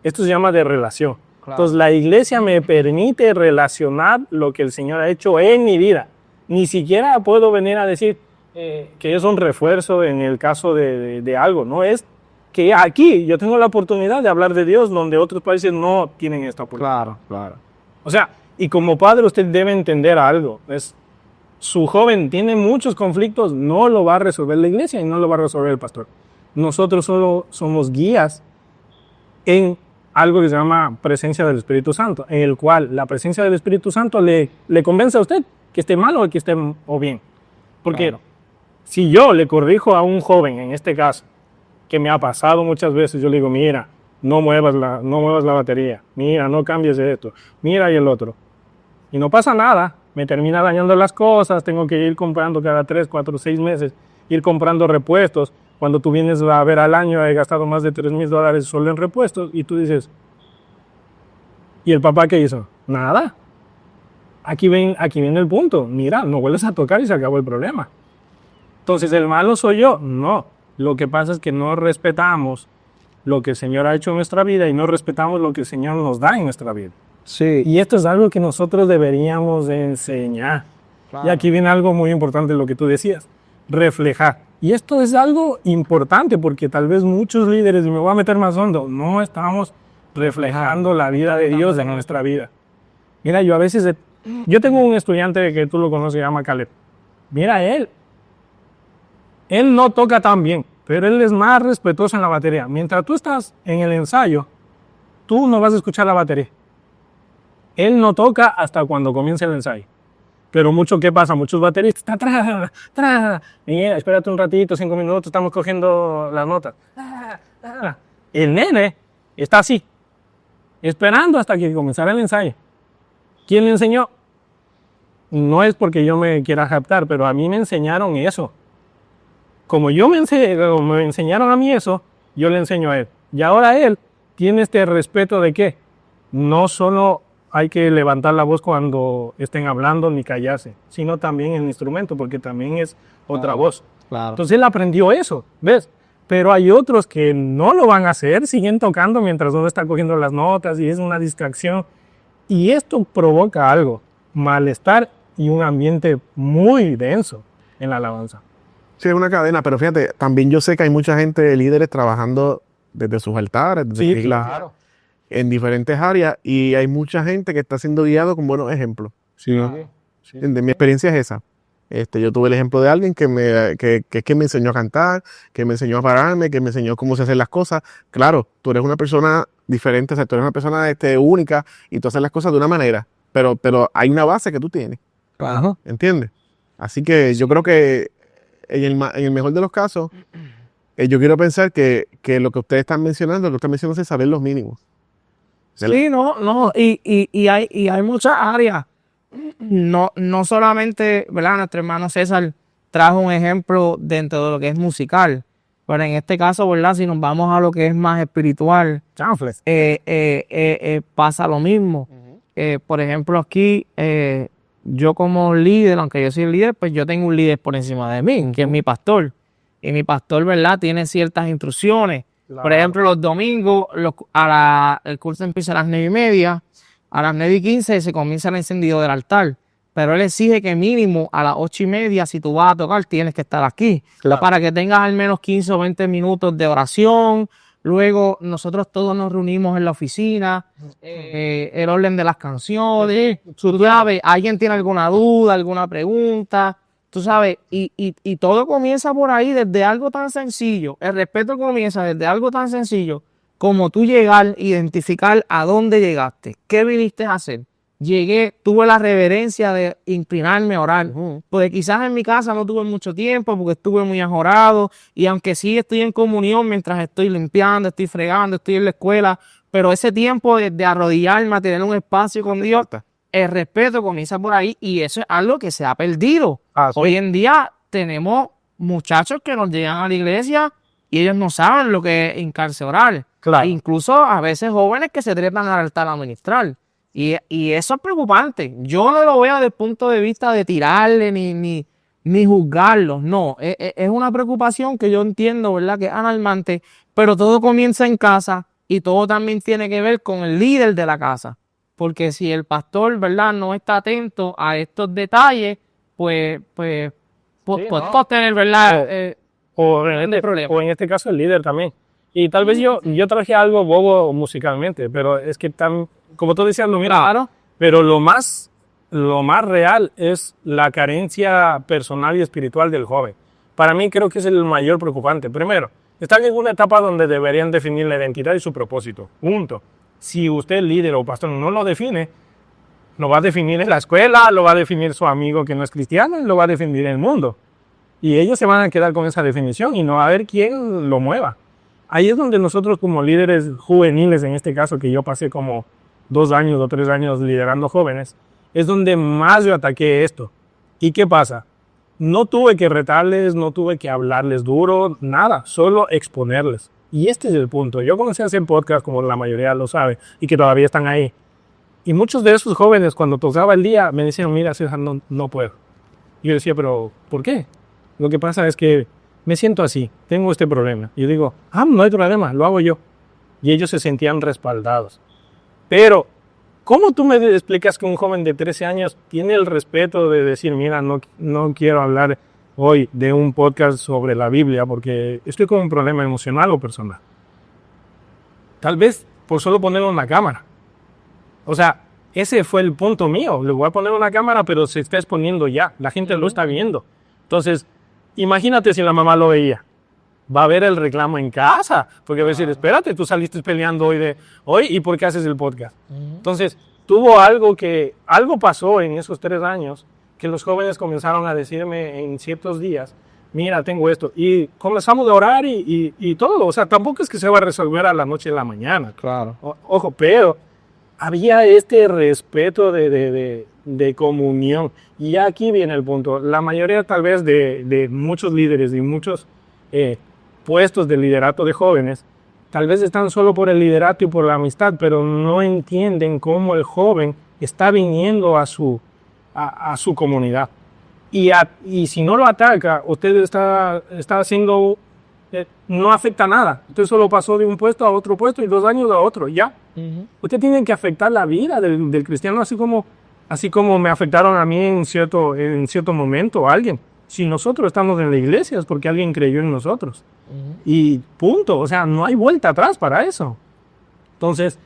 Esto se llama de relación. Entonces, la iglesia me permite relacionar lo que el Señor ha hecho en mi vida. Ni siquiera puedo venir a decir que es un refuerzo en el caso de algo. No es que aquí yo tengo la oportunidad de hablar de Dios donde otros países no tienen esta oportunidad. Claro. O sea, y como padre usted debe entender algo. Su joven tiene muchos conflictos, no lo va a resolver la iglesia y no lo va a resolver el pastor. Nosotros solo somos guías en algo que se llama presencia del Espíritu Santo, en el cual la presencia del Espíritu Santo le convence a usted que esté mal o que esté o bien. Porque si yo le corrijo a un joven, en este caso, que me ha pasado muchas veces, yo le digo, mira, no muevas la batería, mira, no cambies esto, mira y el otro. Y no pasa nada, me termina dañando las cosas, tengo que ir comprando cada 3, 4, 6 meses, ir comprando repuestos. Cuando tú vienes a ver al año, he gastado más de $3,000 solo en repuestos y tú dices, ¿y el papá qué hizo? Nada. Aquí viene el punto. Mira, no vuelves a tocar y se acabó el problema. Entonces, ¿el malo soy yo? No. Lo que pasa es que no respetamos lo que el Señor ha hecho en nuestra vida y no respetamos lo que el Señor nos da en nuestra vida. Sí. Y esto es algo que nosotros deberíamos de enseñar. Claro. Y aquí viene algo muy importante, lo que tú decías, reflejar. Y esto es algo importante porque tal vez muchos líderes, y me voy a meter más hondo, no estamos reflejando la vida de Dios en nuestra vida. Mira, yo a veces, yo tengo un estudiante que tú lo conoces, se llama Caleb. Mira, él no toca tan bien, pero él es más respetuoso en la batería. Mientras tú estás en el ensayo, tú no vas a escuchar la batería. Él no toca hasta cuando comience el ensayo. Pero ¿qué pasa? Muchos bateristas, espérate un ratito, 5 minutos, estamos cogiendo las notas. El nene está así, esperando hasta que comenzara el ensayo. ¿Quién le enseñó? No es porque yo me quiera jactar, pero a mí me enseñaron eso. Como me enseñaron a mí eso, yo le enseño a él. Y ahora él tiene este respeto de que no solo hay que levantar la voz cuando estén hablando ni callarse, sino también el instrumento, porque también es otra voz. Claro. Entonces él aprendió eso, ¿ves? Pero hay otros que no lo van a hacer, siguen tocando mientras uno está cogiendo las notas y es una distracción. Y esto provoca algo, malestar y un ambiente muy denso en la alabanza. Sí, es una cadena, pero fíjate, también yo sé que hay mucha gente, líderes, trabajando desde sus altares, desde sus iglesias, claro, en diferentes áreas, y hay mucha gente que está siendo guiado con buenos ejemplos. Sí. Mi experiencia es esa. Yo tuve el ejemplo de alguien que me enseñó a cantar, que me enseñó a pararme, que me enseñó cómo se hacen las cosas. Claro, tú eres una persona diferente, o sea, tú eres una persona única y tú haces las cosas de una manera, pero hay una base que tú tienes. Ajá. ¿Entiendes? Así que yo creo que en el mejor de los casos, yo quiero pensar que lo que ustedes están mencionando, es saber los mínimos. Sí, y hay muchas áreas. No solamente, ¿verdad? Nuestro hermano César trajo un ejemplo dentro de lo que es musical, pero en este caso, ¿verdad? Si nos vamos a lo que es más espiritual, pasa lo mismo. Por ejemplo, aquí, yo como líder, aunque yo soy el líder, pues yo tengo un líder por encima de mí, que es mi pastor. Y mi pastor, ¿verdad? Tiene ciertas instrucciones. Claro. Por ejemplo, los domingos, el curso empieza a las 9:30, a las 9:15 se comienza el encendido del altar. pero él exige que mínimo a las 8:30, si tú vas a tocar, tienes que estar aquí, Claro. para que tengas al menos 15 o 20 minutos de oración. Luego nosotros todos nos reunimos en la oficina, el orden de las canciones, tú sabes, alguien tiene alguna duda, alguna pregunta, tú sabes, y todo comienza por ahí desde algo tan sencillo. El respeto comienza desde algo tan sencillo como tú llegar, identificar a dónde llegaste, qué viniste a hacer. Llegué, tuve la reverencia de inclinarme a orar, porque quizás en mi casa no tuve mucho tiempo porque estuve muy ajorado, y aunque sí estoy en comunión mientras estoy limpiando, estoy fregando, estoy en la escuela, pero ese tiempo de arrodillarme a tener un espacio con Dios, el respeto comienza por ahí, y eso es algo que se ha perdido. Ah, sí. Hoy en día tenemos muchachos que nos llegan a la iglesia y ellos no saben lo que es hincarse a orar. Claro. Incluso a veces jóvenes que se trepan al altar a ministrar. Y eso es preocupante. Yo no lo veo desde el punto de vista de tirarle ni juzgarlos. No, es una preocupación que yo entiendo, ¿verdad? Que es alarmante, pero todo comienza en casa y todo también tiene que ver con el líder de la casa. Porque si el pastor, ¿verdad?, no está atento a estos detalles, pues podemos tener, ¿verdad? O problema. o en este caso el líder también. Y tal vez yo traje algo bobo musicalmente, pero es que como tú decías, mira, Claro. pero lo más real es la carencia personal y espiritual del joven. Para mí creo que es el mayor preocupante. Primero, están en una etapa donde deberían definir la identidad y su propósito. Punto. Si usted, líder o pastor, no lo define, lo va a definir en la escuela, lo va a definir su amigo que no es cristiano y lo va a definir en el mundo. Y ellos se van a quedar con esa definición y no va a haber quién lo mueva. Ahí es donde nosotros como líderes juveniles, en este caso que yo pasé como 2 años o 3 años liderando jóvenes, es donde más yo ataqué esto. ¿Y qué pasa? No tuve que retarles, no tuve que hablarles duro, nada, solo exponerles. Y este es el punto. Yo comencé a hacer podcast, como la mayoría lo sabe, y que todavía están ahí. Y muchos de esos jóvenes, cuando tocaba el día, me decían, mira, César, no puedo. Y yo decía, pero ¿por qué? Lo que pasa es que me siento así, tengo este problema. Y yo digo, no hay problema, lo hago yo. Y ellos se sentían respaldados. Pero, ¿cómo tú me explicas que un joven de 13 años tiene el respeto de decir, mira, no quiero hablar hoy de un podcast sobre la Biblia porque estoy con un problema emocional o personal? Tal vez por solo ponerlo en la cámara. O sea, ese fue el punto mío. Le voy a poner una cámara, pero se está exponiendo ya. La gente lo está viendo. Entonces, imagínate si la mamá lo veía. Va a haber el reclamo en casa. Porque va a decir, espérate, tú saliste peleando hoy ¿y por qué haces el podcast? Entonces, algo pasó en esos 3 años que los jóvenes comenzaron a decirme en ciertos días, mira, tengo esto. Y comenzamos a orar y todo. O sea, tampoco es que se va a resolver a la noche y a la mañana. Claro. Ojo, pero había este respeto de comunión. Y aquí viene el punto. La mayoría tal vez de muchos líderes y muchos puestos de liderato de jóvenes, tal vez están solo por el liderato y por la amistad, pero no entienden cómo el joven está viniendo a su comunidad. Y si no lo ataca, usted está haciendo, no afecta nada. Usted solo pasó de un puesto a otro puesto y 2 años a otro, ya. Usted tiene que afectar la vida del cristiano, así como me afectaron a mí en cierto momento a alguien. Si nosotros estamos en la iglesia es porque alguien creyó en nosotros. Y punto. O sea, no hay vuelta atrás para eso. Entonces,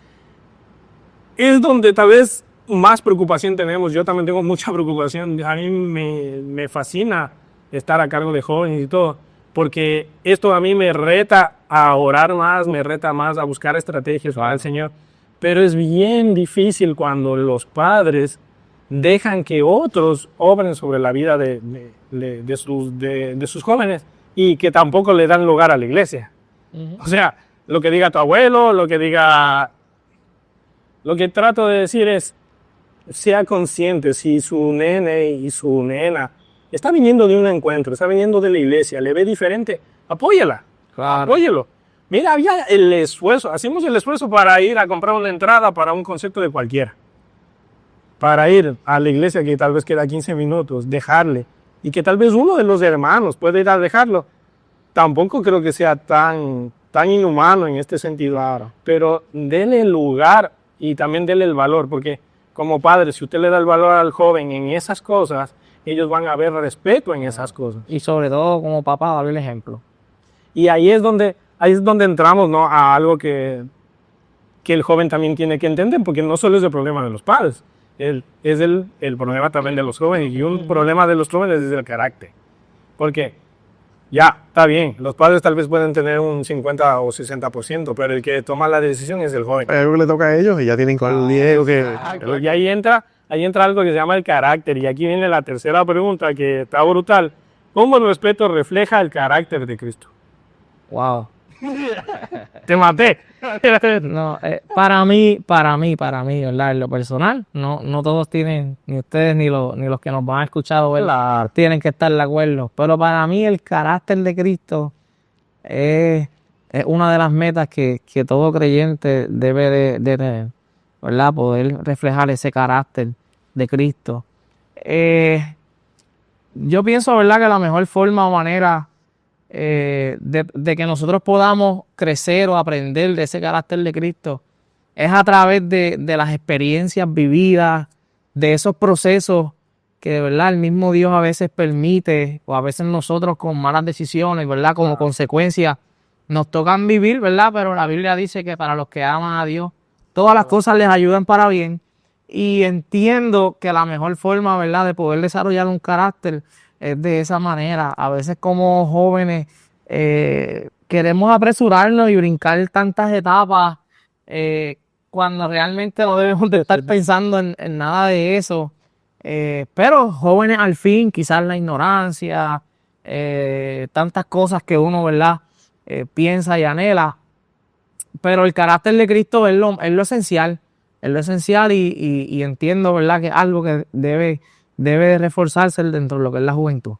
es donde tal vez más preocupación tenemos. Yo también tengo mucha preocupación. A mí me fascina estar a cargo de jóvenes y todo, porque esto a mí me reta a orar más, me reta más a buscar estrategias al Señor. Pero es bien difícil cuando los padres dejan que otros obren sobre la vida de sus jóvenes y que tampoco le dan lugar a la iglesia. O sea, lo que diga tu abuelo, lo que trato de decir es, sea consciente si su nene y su nena está viniendo de un encuentro, está viniendo de la iglesia, le ve diferente, apóyala, apóyelo. Mira, había el esfuerzo, hacemos el esfuerzo para ir a comprar una entrada para un concierto de cualquiera, para ir a la iglesia que tal vez queda 15 minutos, dejarle, y que tal vez uno de los hermanos puede ir a dejarlo. Tampoco creo que sea tan inhumano en este sentido ahora, pero denle el lugar y también denle el valor, porque como padre, si usted le da el valor al joven en esas cosas, ellos van a ver respeto en esas cosas. Y sobre todo como papá, darle el ejemplo. Y ahí es donde entramos, ¿no? A algo que el joven también tiene que entender, porque no solo es el problema de los padres, es el problema también de los jóvenes. Y un problema de los jóvenes es el carácter. Porque ya, está bien, los padres tal vez pueden tener un 50 o 60%, pero el que toma la decisión es el joven. Hay algo que le toca a ellos y ya tienen con el Diego que... Y ahí entra algo que se llama el carácter. Y aquí viene la tercera pregunta que está brutal. ¿Cómo el respeto refleja el carácter de Cristo? Wow. Te maté. No, para mí, ¿verdad? En lo personal, no todos tienen, ni ustedes ni los que nos van a escuchar, ¿verdad? Tienen que estar de acuerdo. Pero para mí el carácter de Cristo es una de las metas que todo creyente debe de tener, ¿verdad? Poder reflejar ese carácter de Cristo. Yo pienso, ¿verdad?, que la mejor forma o manera de que nosotros podamos crecer o aprender de ese carácter de Cristo es a través de las experiencias vividas, de esos procesos que de verdad el mismo Dios a veces permite, o a veces nosotros con malas decisiones, ¿verdad?, como consecuencia nos tocan vivir, ¿verdad? Pero la Biblia dice que para los que aman a Dios todas las cosas les ayudan para bien, y entiendo que la mejor forma, ¿verdad?, de poder desarrollar un carácter es de esa manera. A veces como jóvenes queremos apresurarnos y brincar tantas etapas cuando realmente no debemos de estar pensando en nada de eso. Pero jóvenes al fin, quizás la ignorancia, tantas cosas que uno, ¿verdad?, piensa y anhela. Pero el carácter de Cristo es lo esencial. Es lo esencial y entiendo, ¿verdad?, que es algo que debe de reforzarse dentro de lo que es la juventud.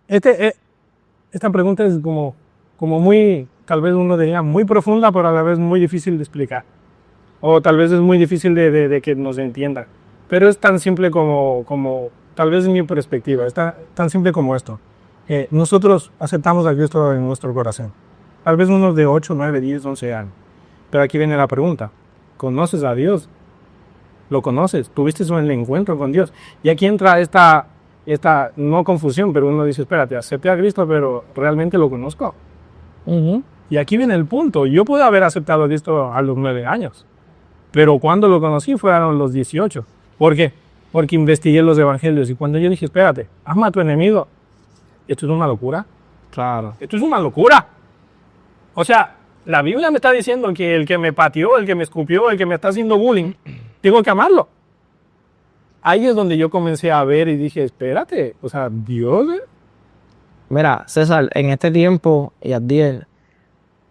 Esta pregunta es como muy, tal vez uno diría, muy profunda, pero a la vez muy difícil de explicar. O tal vez es muy difícil de que nos entienda. Pero es tan simple como tal vez en mi perspectiva, es tan simple como esto. Nosotros aceptamos a Cristo en nuestro corazón. Tal vez unos de 8, 9, 10, 11 años. Pero aquí viene la pregunta. ¿Conoces a Dios? ¿Lo conoces? ¿Tuviste un encuentro con Dios? Y aquí entra esta no confusión, pero uno dice, espérate, acepté a Cristo, pero ¿realmente lo conozco? Y aquí viene el punto. Yo pude haber aceptado a Cristo a los 9 años, pero cuando lo conocí fueron los 18. ¿Por qué? Porque investigué los evangelios y cuando yo dije, espérate, ama a tu enemigo, ¿esto es una locura? Claro. Esto es una locura. O sea, la Biblia me está diciendo que el que me pateó, el que me escupió, el que me está haciendo bullying, tengo que amarlo. Ahí es donde yo comencé a ver y dije, espérate, o sea, Dios... Mira, César, en este tiempo, y Abdiel,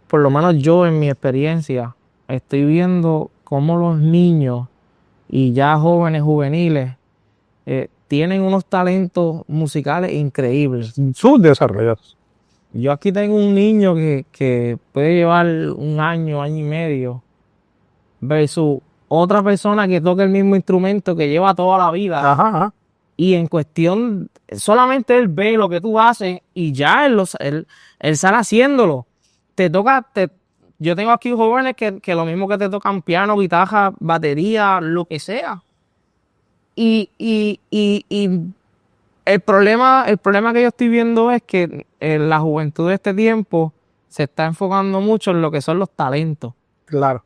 por lo menos yo en mi experiencia, estoy viendo cómo los niños y ya jóvenes juveniles tienen unos talentos musicales increíbles. Subdesarrollados. Yo aquí tengo un niño que puede llevar un año y medio, versus otra persona que toca el mismo instrumento que lleva toda la vida. Ajá. Y en cuestión, solamente él ve lo que tú haces y ya él sale haciéndolo. Yo tengo aquí jóvenes que lo mismo que te tocan piano, guitarra, batería, lo que sea. Y el problema que yo estoy viendo es que la juventud de este tiempo se está enfocando mucho en lo que son los talentos. Claro.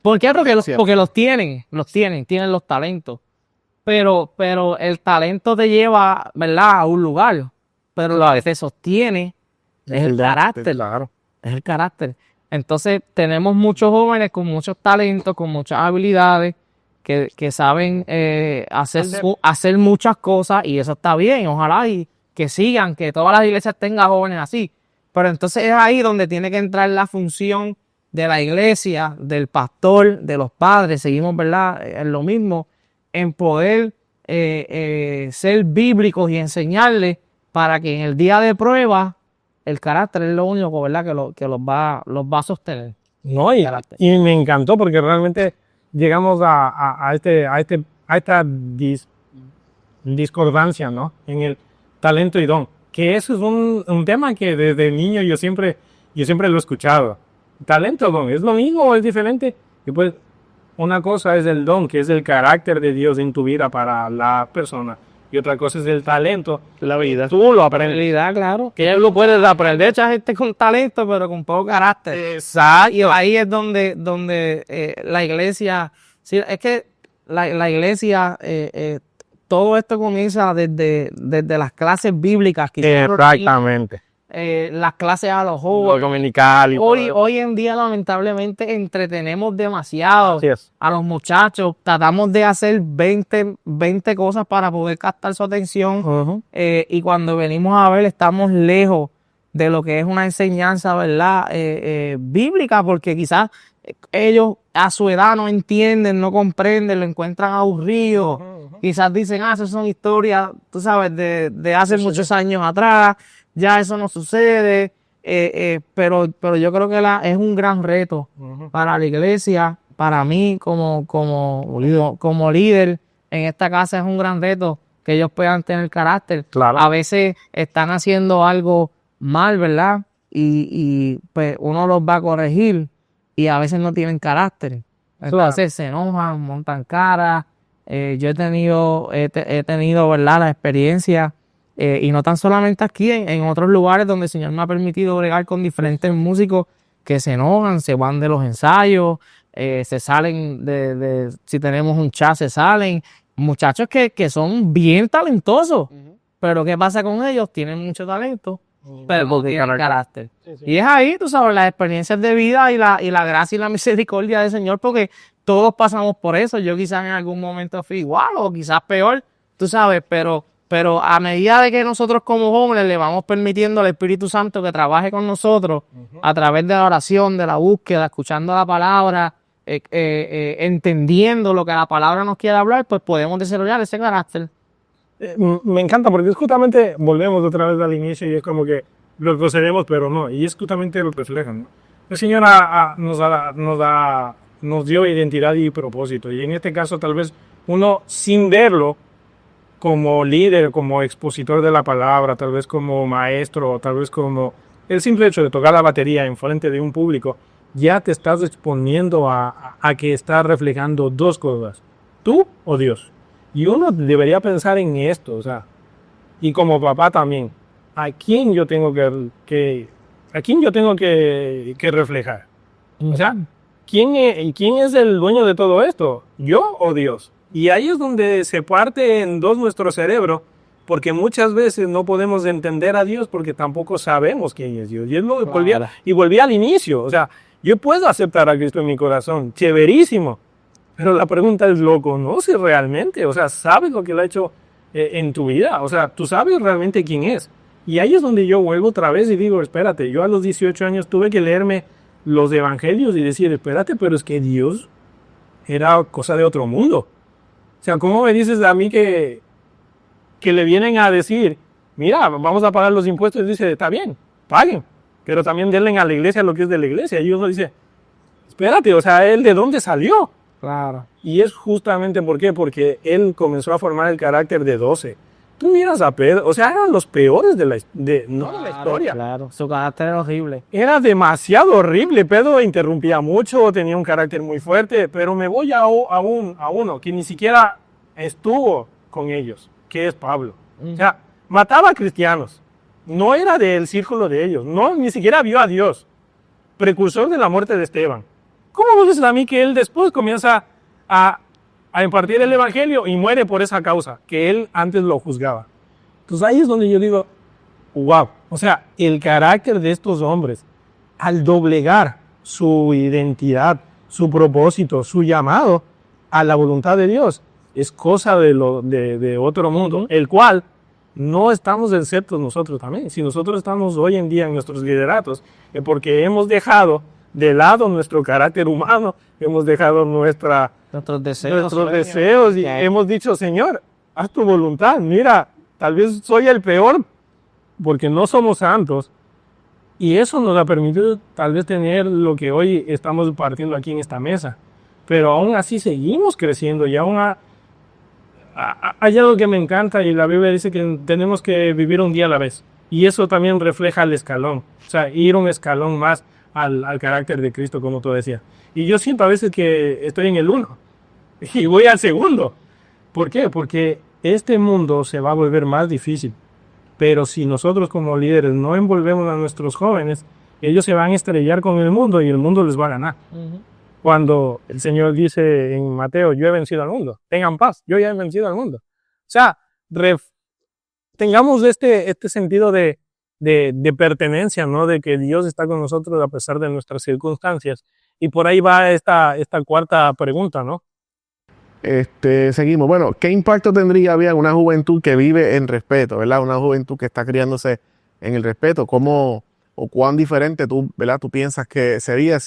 ¿Por qué? Porque los tienen los talentos. Pero el talento te lleva, ¿verdad?, a un lugar. Pero lo que te sostiene es el carácter. Claro. Es el carácter. Entonces, tenemos muchos jóvenes con muchos talentos, con muchas habilidades, que saben hacer muchas cosas, y eso está bien. Ojalá y que sigan, que todas las iglesias tengan jóvenes así. Pero entonces es ahí donde tiene que entrar la función de la iglesia, del pastor, de los padres. Seguimos, ¿verdad?, en lo mismo, en poder ser bíblicos y enseñarles para que en el día de prueba el carácter es lo único, ¿verdad?, que los va a sostener. No, y me encantó porque realmente llegamos a esta discordancia, ¿no?, en el talento y don. Que eso es un tema que desde niño yo siempre lo he escuchado. ¿Talento o don? ¿Es lo mismo o es diferente? Y pues una cosa es el don, que es el carácter de Dios en tu vida para la persona. Y otra cosa es el talento. La vida. Tú lo aprendes. Realidad, claro. Que él lo puede aprender. Esa gente con talento, pero con poco carácter. Exacto. Y ahí es donde la iglesia, sí, es que la iglesia, todo esto comienza desde las clases bíblicas. Que Exactamente. las clases a los Lo jóvenes. dominical. Hoy en día, lamentablemente, entretenemos demasiado Así es. a los muchachos. Tratamos de hacer 20 cosas para poder captar su atención. Y cuando venimos a ver, estamos lejos de lo que es una enseñanza, ¿verdad? Bíblica, porque quizás ellos a su edad no entienden, no comprenden, lo encuentran aburrido. Quizás dicen, esas son historias, tú sabes, de hace muchos años atrás, ya eso no sucede. Pero yo creo que es un gran reto para la iglesia, para mí como líder en esta casa, es un gran reto que ellos puedan tener carácter. Claro. A veces están haciendo algo mal, ¿verdad? Y pues uno los va a corregir y a veces no tienen carácter. Entonces se enojan, montan cara. Yo he tenido, ¿verdad?, la experiencia, y no tan solamente aquí, en otros lugares donde el Señor me ha permitido bregar con diferentes músicos que se enojan, se van de los ensayos, se salen si tenemos un chat, se salen. Muchachos que son bien talentosos, pero ¿qué pasa con ellos? Tienen mucho talento, pero no tienen carácter. Y es ahí, tú sabes, las experiencias de vida y la gracia y la misericordia del Señor, porque todos pasamos por eso. Yo quizás en algún momento fui igual o quizás peor, tú sabes, pero a medida de que nosotros como jóvenes le vamos permitiendo al Espíritu Santo que trabaje con nosotros a través de la oración, de la búsqueda, escuchando la palabra, entendiendo lo que la palabra nos quiere hablar, pues podemos desarrollar ese carácter. Me encanta porque es justamente, volvemos otra vez al inicio y es como que lo procedemos, pero no, y es justamente lo que reflejan, ¿no? El Señor nos dio identidad y propósito, y en este caso tal vez uno sin verlo como líder, como expositor de la palabra, tal vez como maestro, tal vez como el simple hecho de tocar la batería en frente de un público, ya te estás exponiendo a que estás reflejando dos cosas, tú o Dios. Y uno debería pensar en esto, o sea, y como papá también, ¿a quién yo tengo que reflejar? O sea, ¿quién es el dueño de todo esto? ¿Yo o Dios? Y ahí es donde se parte en dos nuestro cerebro, porque muchas veces no podemos entender a Dios porque tampoco sabemos quién es Dios. Y volví al inicio, o sea, yo puedo aceptar a Cristo en mi corazón, chéverísimo, pero la pregunta es, ¿lo conoces realmente? O sea, ¿sabes lo que Él ha hecho en tu vida? O sea, ¿tú sabes realmente quién es? Y ahí es donde yo vuelvo otra vez y digo, espérate, yo a los 18 años tuve que leerme los evangelios y decir, espérate, pero es que Dios era cosa de otro mundo. O sea, ¿cómo me dices a mí que le vienen a decir, mira, vamos a pagar los impuestos? Y dice, está bien, paguen, pero también denle a la iglesia lo que es de la iglesia. Y uno dice, espérate, o sea, ¿él de dónde salió? Claro. Y es justamente, ¿por qué? Porque él comenzó a formar el carácter de 12. Tú miras a Pedro, o sea, eran los peores de la historia. Claro, su carácter era horrible. Era demasiado horrible. Pedro interrumpía mucho, tenía un carácter muy fuerte, pero me voy a uno que ni siquiera estuvo con ellos, que es Pablo. O sea, mataba a cristianos. No era del círculo de ellos. No, ni siquiera vio a Dios. Precursor de la muerte de Esteban. ¿Cómo me dices a mí que él después comienza a impartir el evangelio y muere por esa causa que él antes lo juzgaba? Entonces ahí es donde yo digo, wow, o sea, el carácter de estos hombres, al doblegar su identidad, su propósito, su llamado a la voluntad de Dios, es cosa de otro mundo, el cual no estamos exceptos nosotros también. Si nosotros estamos hoy en día en nuestros lideratos, es porque hemos dejado de lado nuestro carácter humano, hemos dejado nuestros deseos y hemos dicho, Señor, haz tu voluntad. Mira, tal vez soy el peor porque no somos santos, y eso nos ha permitido tal vez tener lo que hoy estamos partiendo aquí en esta mesa, pero aún así seguimos creciendo y aún hay algo que me encanta, y la Biblia dice que tenemos que vivir un día a la vez, y eso también refleja el escalón, o sea, ir un escalón más al carácter de Cristo, como tú decías. Y yo siento a veces que estoy en el 1 y voy al segundo. ¿Por qué? Porque este mundo se va a volver más difícil. Pero si nosotros como líderes no envolvemos a nuestros jóvenes, ellos se van a estrellar con el mundo y el mundo les va a ganar. Cuando el Señor dice en Mateo, yo he vencido al mundo, tengan paz, yo ya he vencido al mundo. O sea, tengamos este sentido de pertenencia, ¿no? De que Dios está con nosotros a pesar de nuestras circunstancias. Y por ahí va esta cuarta pregunta, ¿no? Seguimos. Bueno, ¿qué impacto tendría bien una juventud que vive en respeto, ¿verdad? Una juventud que está criándose en el respeto. ¿Cómo o cuán diferente ¿verdad? Tú piensas que sería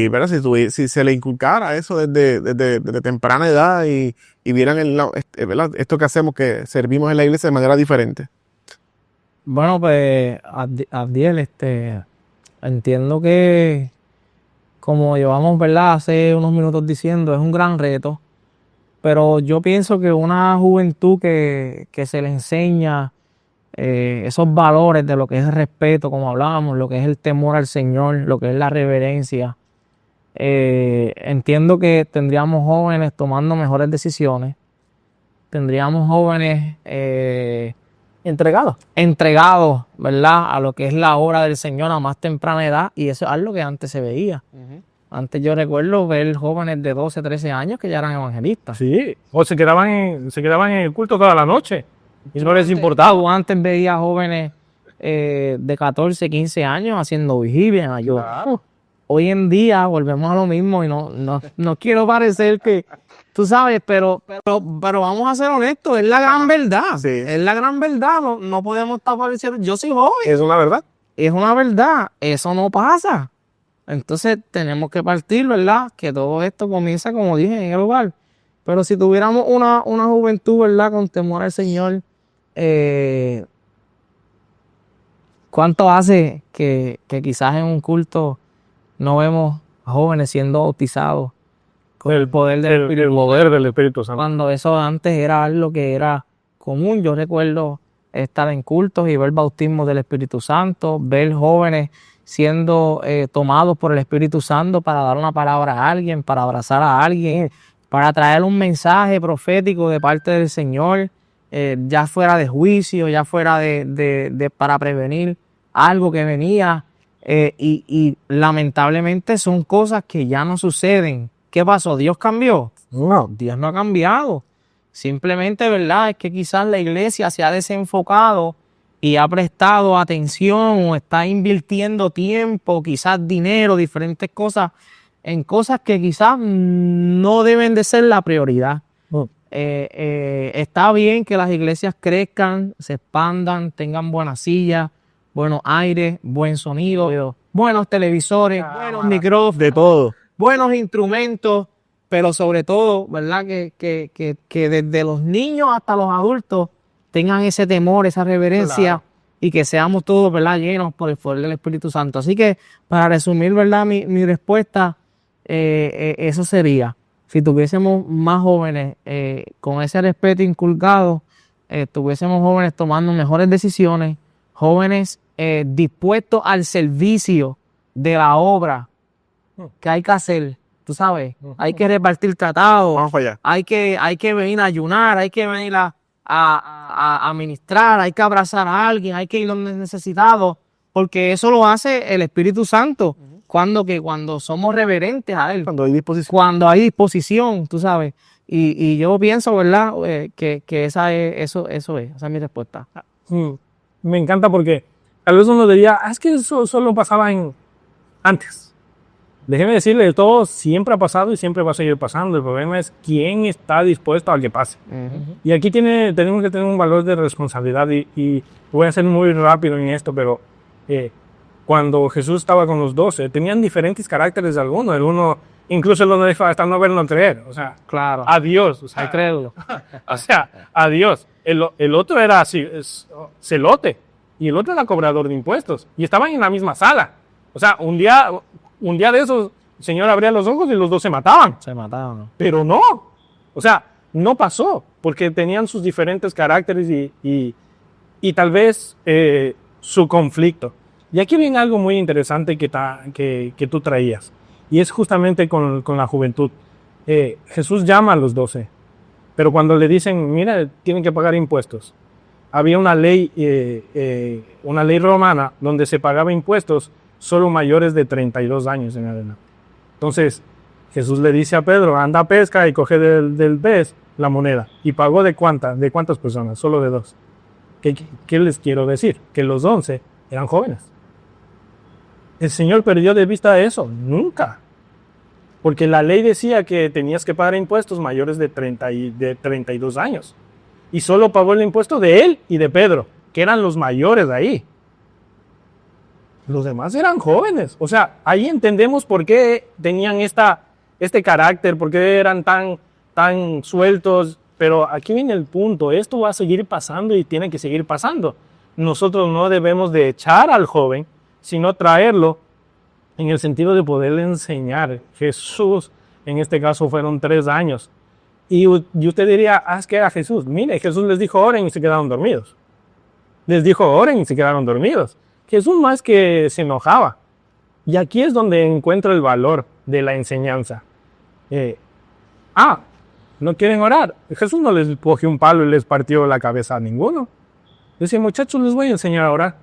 ¿verdad? Si se le inculcara eso desde temprana edad y vieran ¿verdad? Esto que hacemos, que servimos en la iglesia de manera diferente? Bueno, pues, Abdiel, entiendo que, como llevamos, ¿verdad? Hace unos minutos diciendo, es un gran reto, pero yo pienso que una juventud que se le enseña esos valores de lo que es el respeto, como hablábamos, lo que es el temor al Señor, lo que es la reverencia, entiendo que tendríamos jóvenes tomando mejores decisiones, tendríamos jóvenes entregados, ¿verdad? A lo que es la obra del Señor a más temprana edad, y eso es algo que antes se veía. Antes yo recuerdo ver jóvenes de 12, 13 años que ya eran evangelistas. Sí, o se quedaban en el culto toda la noche y no les importaba. Antes veía jóvenes de 14, 15 años haciendo vigilia en ayuda. Claro. Hoy en día volvemos a lo mismo y no quiero parecer que, tú sabes, pero vamos a ser honestos, es la gran verdad. Sí. Es la gran verdad, no podemos estar pareciendo, yo soy joven. Es una verdad. Es una verdad, eso no pasa. Entonces tenemos que partir, ¿verdad? Que todo esto comienza, como dije, en el hogar. Pero si tuviéramos una juventud, ¿verdad? Con temor al Señor, ¿cuánto hace que quizás en un culto no vemos a jóvenes siendo bautizados con el poder del Espíritu Santo? Cuando eso antes era algo que era común. Yo recuerdo estar en cultos y ver bautismos del Espíritu Santo, ver jóvenes siendo tomados por el Espíritu Santo para dar una palabra a alguien, para abrazar a alguien, para traer un mensaje profético de parte del Señor, ya fuera de juicio, ya fuera para prevenir algo que venía. Y lamentablemente son cosas que ya no suceden. ¿Qué pasó? ¿Dios cambió? No, Dios no ha cambiado. Simplemente, ¿verdad? Es que quizás la iglesia se ha desenfocado y ha prestado atención o está invirtiendo tiempo, quizás dinero, diferentes cosas, en cosas que quizás no deben de ser la prioridad. Está bien que las iglesias crezcan, se expandan, tengan buenas sillas, buenos aires, buen sonido, buenos televisores, buenos micrófonos, De todo. buenos instrumentos, pero sobre todo, ¿verdad? Que desde los niños hasta los adultos tengan ese temor, esa reverencia, claro, y que seamos todos, ¿verdad? Llenos por el poder del Espíritu Santo. Así que, para resumir, ¿verdad? Mi respuesta, eso sería, si tuviésemos más jóvenes con ese respeto inculcado, tuviésemos jóvenes tomando mejores decisiones, jóvenes dispuestos al servicio de la obra que hay que hacer, tú sabes, hay que repartir tratados, Vamos para allá. hay que venir a ayunar, hay que venir a ministrar, hay que abrazar a alguien, hay que ir donde es necesitado, porque eso lo hace el Espíritu Santo, cuando somos reverentes a Él. Cuando hay disposición. Cuando hay disposición, tú sabes. Y yo pienso, ¿verdad? Que esa es mi respuesta. Me encanta porque tal vez uno diría, es que eso solo pasaba antes. Déjeme decirle, todo siempre ha pasado y siempre va a seguir pasando. El problema es quién está dispuesto a que pase. Y aquí tenemos que tener un valor de responsabilidad y voy a ser muy rápido en esto, pero cuando Jesús estaba con los 12, tenían diferentes caracteres de algunos. El uno, incluso el uno dijo, hasta no ver, no creer. O sea, Claro. a Dios. O sea, Hay crédulo. o sea, a Dios. El otro era así, celote. Y el otro era cobrador de impuestos. Y estaban en la misma sala. O sea, un día de esos, el Señor abría los ojos y los dos se mataban. Se mataron, ¿no? Pero no. O sea, no pasó. Porque tenían sus diferentes caracteres y tal vez su conflicto. Y aquí viene algo muy interesante que tú traías, y es justamente con la juventud. Jesús llama a los 12, pero cuando le dicen, mira, tienen que pagar impuestos, había una ley romana donde se pagaba impuestos solo mayores de 32 años en adelante. Entonces, Jesús le dice a Pedro, anda a pesca y coge del pez la moneda. ¿Y pagó de cuántas? ¿De cuántas personas? Solo de 2. ¿Qué les quiero decir? Que los 11 eran jóvenes. ¿El Señor perdió de vista eso? Nunca. Porque la ley decía que tenías que pagar impuestos mayores de 32 años. Y solo pagó el impuesto de él y de Pedro, que eran los mayores de ahí. Los demás eran jóvenes. O sea, ahí entendemos por qué tenían este carácter, por qué eran tan sueltos. Pero aquí viene el punto. Esto va a seguir pasando y tiene que seguir pasando. Nosotros no debemos de echar al joven, sino traerlo en el sentido de poderle enseñar. Jesús, en este caso, fueron 3 años. Y usted diría, es que era Jesús. Mire, Jesús les dijo oren y se quedaron dormidos. Les dijo oren y se quedaron dormidos. Jesús más que se enojaba. Y aquí es donde encuentro el valor de la enseñanza. ¿No quieren orar? Jesús no les cogió un palo y les partió la cabeza a ninguno. Decía, muchachos, les voy a enseñar a orar.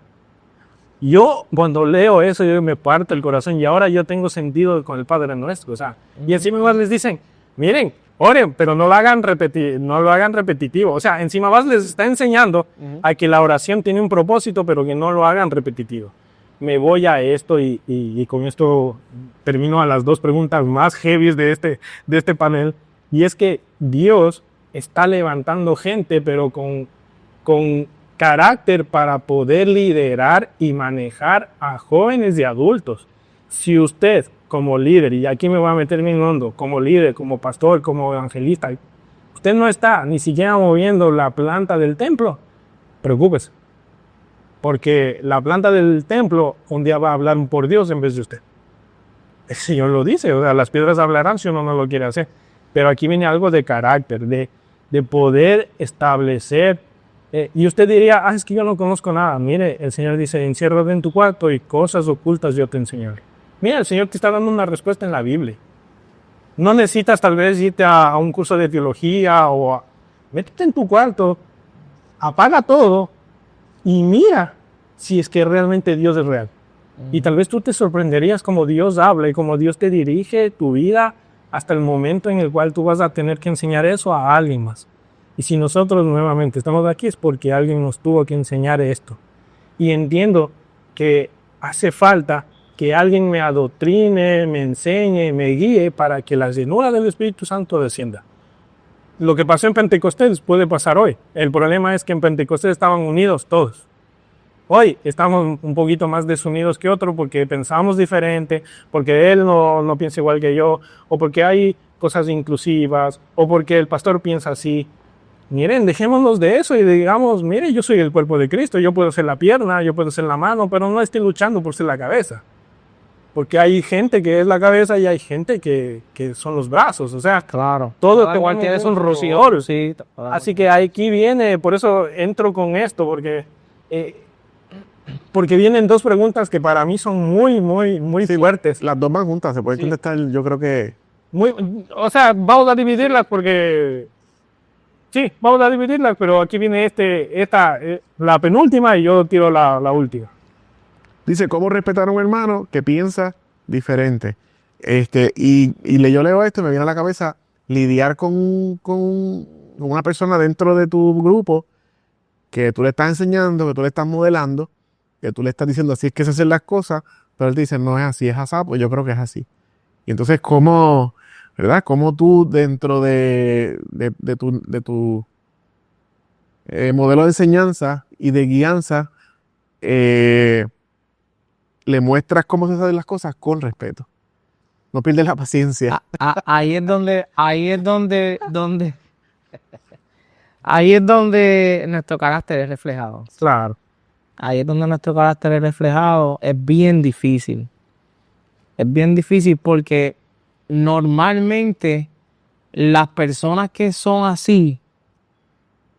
Yo cuando leo eso, yo me parto el corazón y ahora yo tengo sentido con el Padre Nuestro. O sea, y encima más les dicen, miren, oren, pero no lo hagan repetitivo. O sea, encima más les está enseñando a que la oración tiene un propósito, pero que no lo hagan repetitivo. Me voy a esto y con esto termino a las 2 preguntas más heavy de este panel. Y es que Dios está levantando gente, pero con carácter para poder liderar y manejar a jóvenes y adultos. Si usted como líder, y aquí me voy a meter bien hondo, como líder, como pastor, como evangelista, usted no está ni siquiera moviendo la planta del templo, preocúpese, porque la planta del templo un día va a hablar por Dios en vez de usted. El Señor lo dice, o sea, las piedras hablarán si uno no lo quiere hacer, pero aquí viene algo de carácter, de poder establecer. Y usted diría, es que yo no conozco nada. Mire, el Señor dice, enciérrate en tu cuarto y cosas ocultas yo te enseñaré. Mira, el Señor te está dando una respuesta en la Biblia. No necesitas tal vez irte a un curso de teología métete en tu cuarto, apaga todo y mira si es que realmente Dios es real. Y tal vez tú te sorprenderías cómo Dios habla y cómo Dios te dirige tu vida hasta el momento en el cual tú vas a tener que enseñar eso a alguien más. Y si nosotros nuevamente estamos aquí es porque alguien nos tuvo que enseñar esto. Y entiendo que hace falta que alguien me adoctrine, me enseñe, me guíe para que la llenura del Espíritu Santo descienda. Lo que pasó en Pentecostés puede pasar hoy. El problema es que en Pentecostés estaban unidos todos. Hoy estamos un poquito más desunidos que otro porque pensamos diferente, porque él no piensa igual que yo, o porque hay cosas inclusivas, o porque el pastor piensa así. Miren, dejémonos de eso y digamos, mire, yo soy el cuerpo de Cristo, yo puedo ser la pierna, yo puedo ser la mano, pero no estoy luchando por ser la cabeza. Porque hay gente que es la cabeza y hay gente que son los brazos, o sea, Claro. todo igual tienes un rocidor. Sí. Así que aquí viene, por eso entro con esto, porque vienen 2 preguntas que para mí son muy fuertes. Las 2 van juntas, se puede contestar, yo creo que... O sea, vamos a dividirlas porque... Sí, vamos a dividirlas, pero aquí viene la penúltima y yo tiro la última. Dice, ¿cómo respetar a un hermano que piensa diferente? Yo leo esto y me viene a la cabeza lidiar con una persona dentro de tu grupo que tú le estás enseñando, que tú le estás modelando, que tú le estás diciendo así es que se hacen las cosas, pero él te dice no es así, es así, pues yo creo que es así. Y entonces, ¿cómo tú dentro de tu modelo de enseñanza y de guianza le muestras cómo se hacen las cosas con respeto? No pierdes la paciencia. Ahí es donde nuestro carácter es reflejado. Claro. Ahí es donde nuestro carácter es reflejado. Es bien difícil. Es bien difícil porque normalmente las personas que son así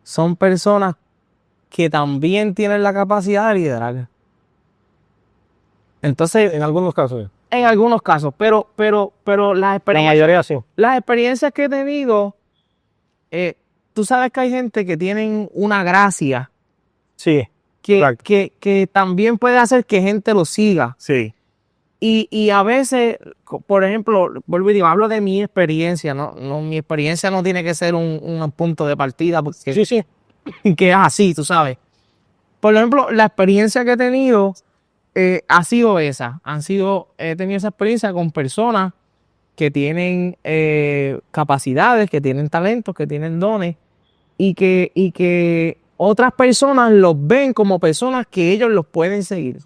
son personas que también tienen la capacidad de liderar. Entonces, En algunos casos. en algunos casos, pero La mayoría sí. las experiencias que he tenido, tú sabes que hay gente que tienen una gracia Sí. Exacto. que también puede hacer que gente lo siga. Sí. Y a veces, por ejemplo, vuelvo y digo, hablo de mi experiencia, mi experiencia no tiene que ser un punto de partida, porque Sí, sí. que es así, tú sabes. Por ejemplo, la experiencia que he tenido ha sido esa. He tenido esa experiencia con personas que tienen capacidades, que tienen talentos, que tienen dones, y que otras personas los ven como personas que ellos los pueden seguir.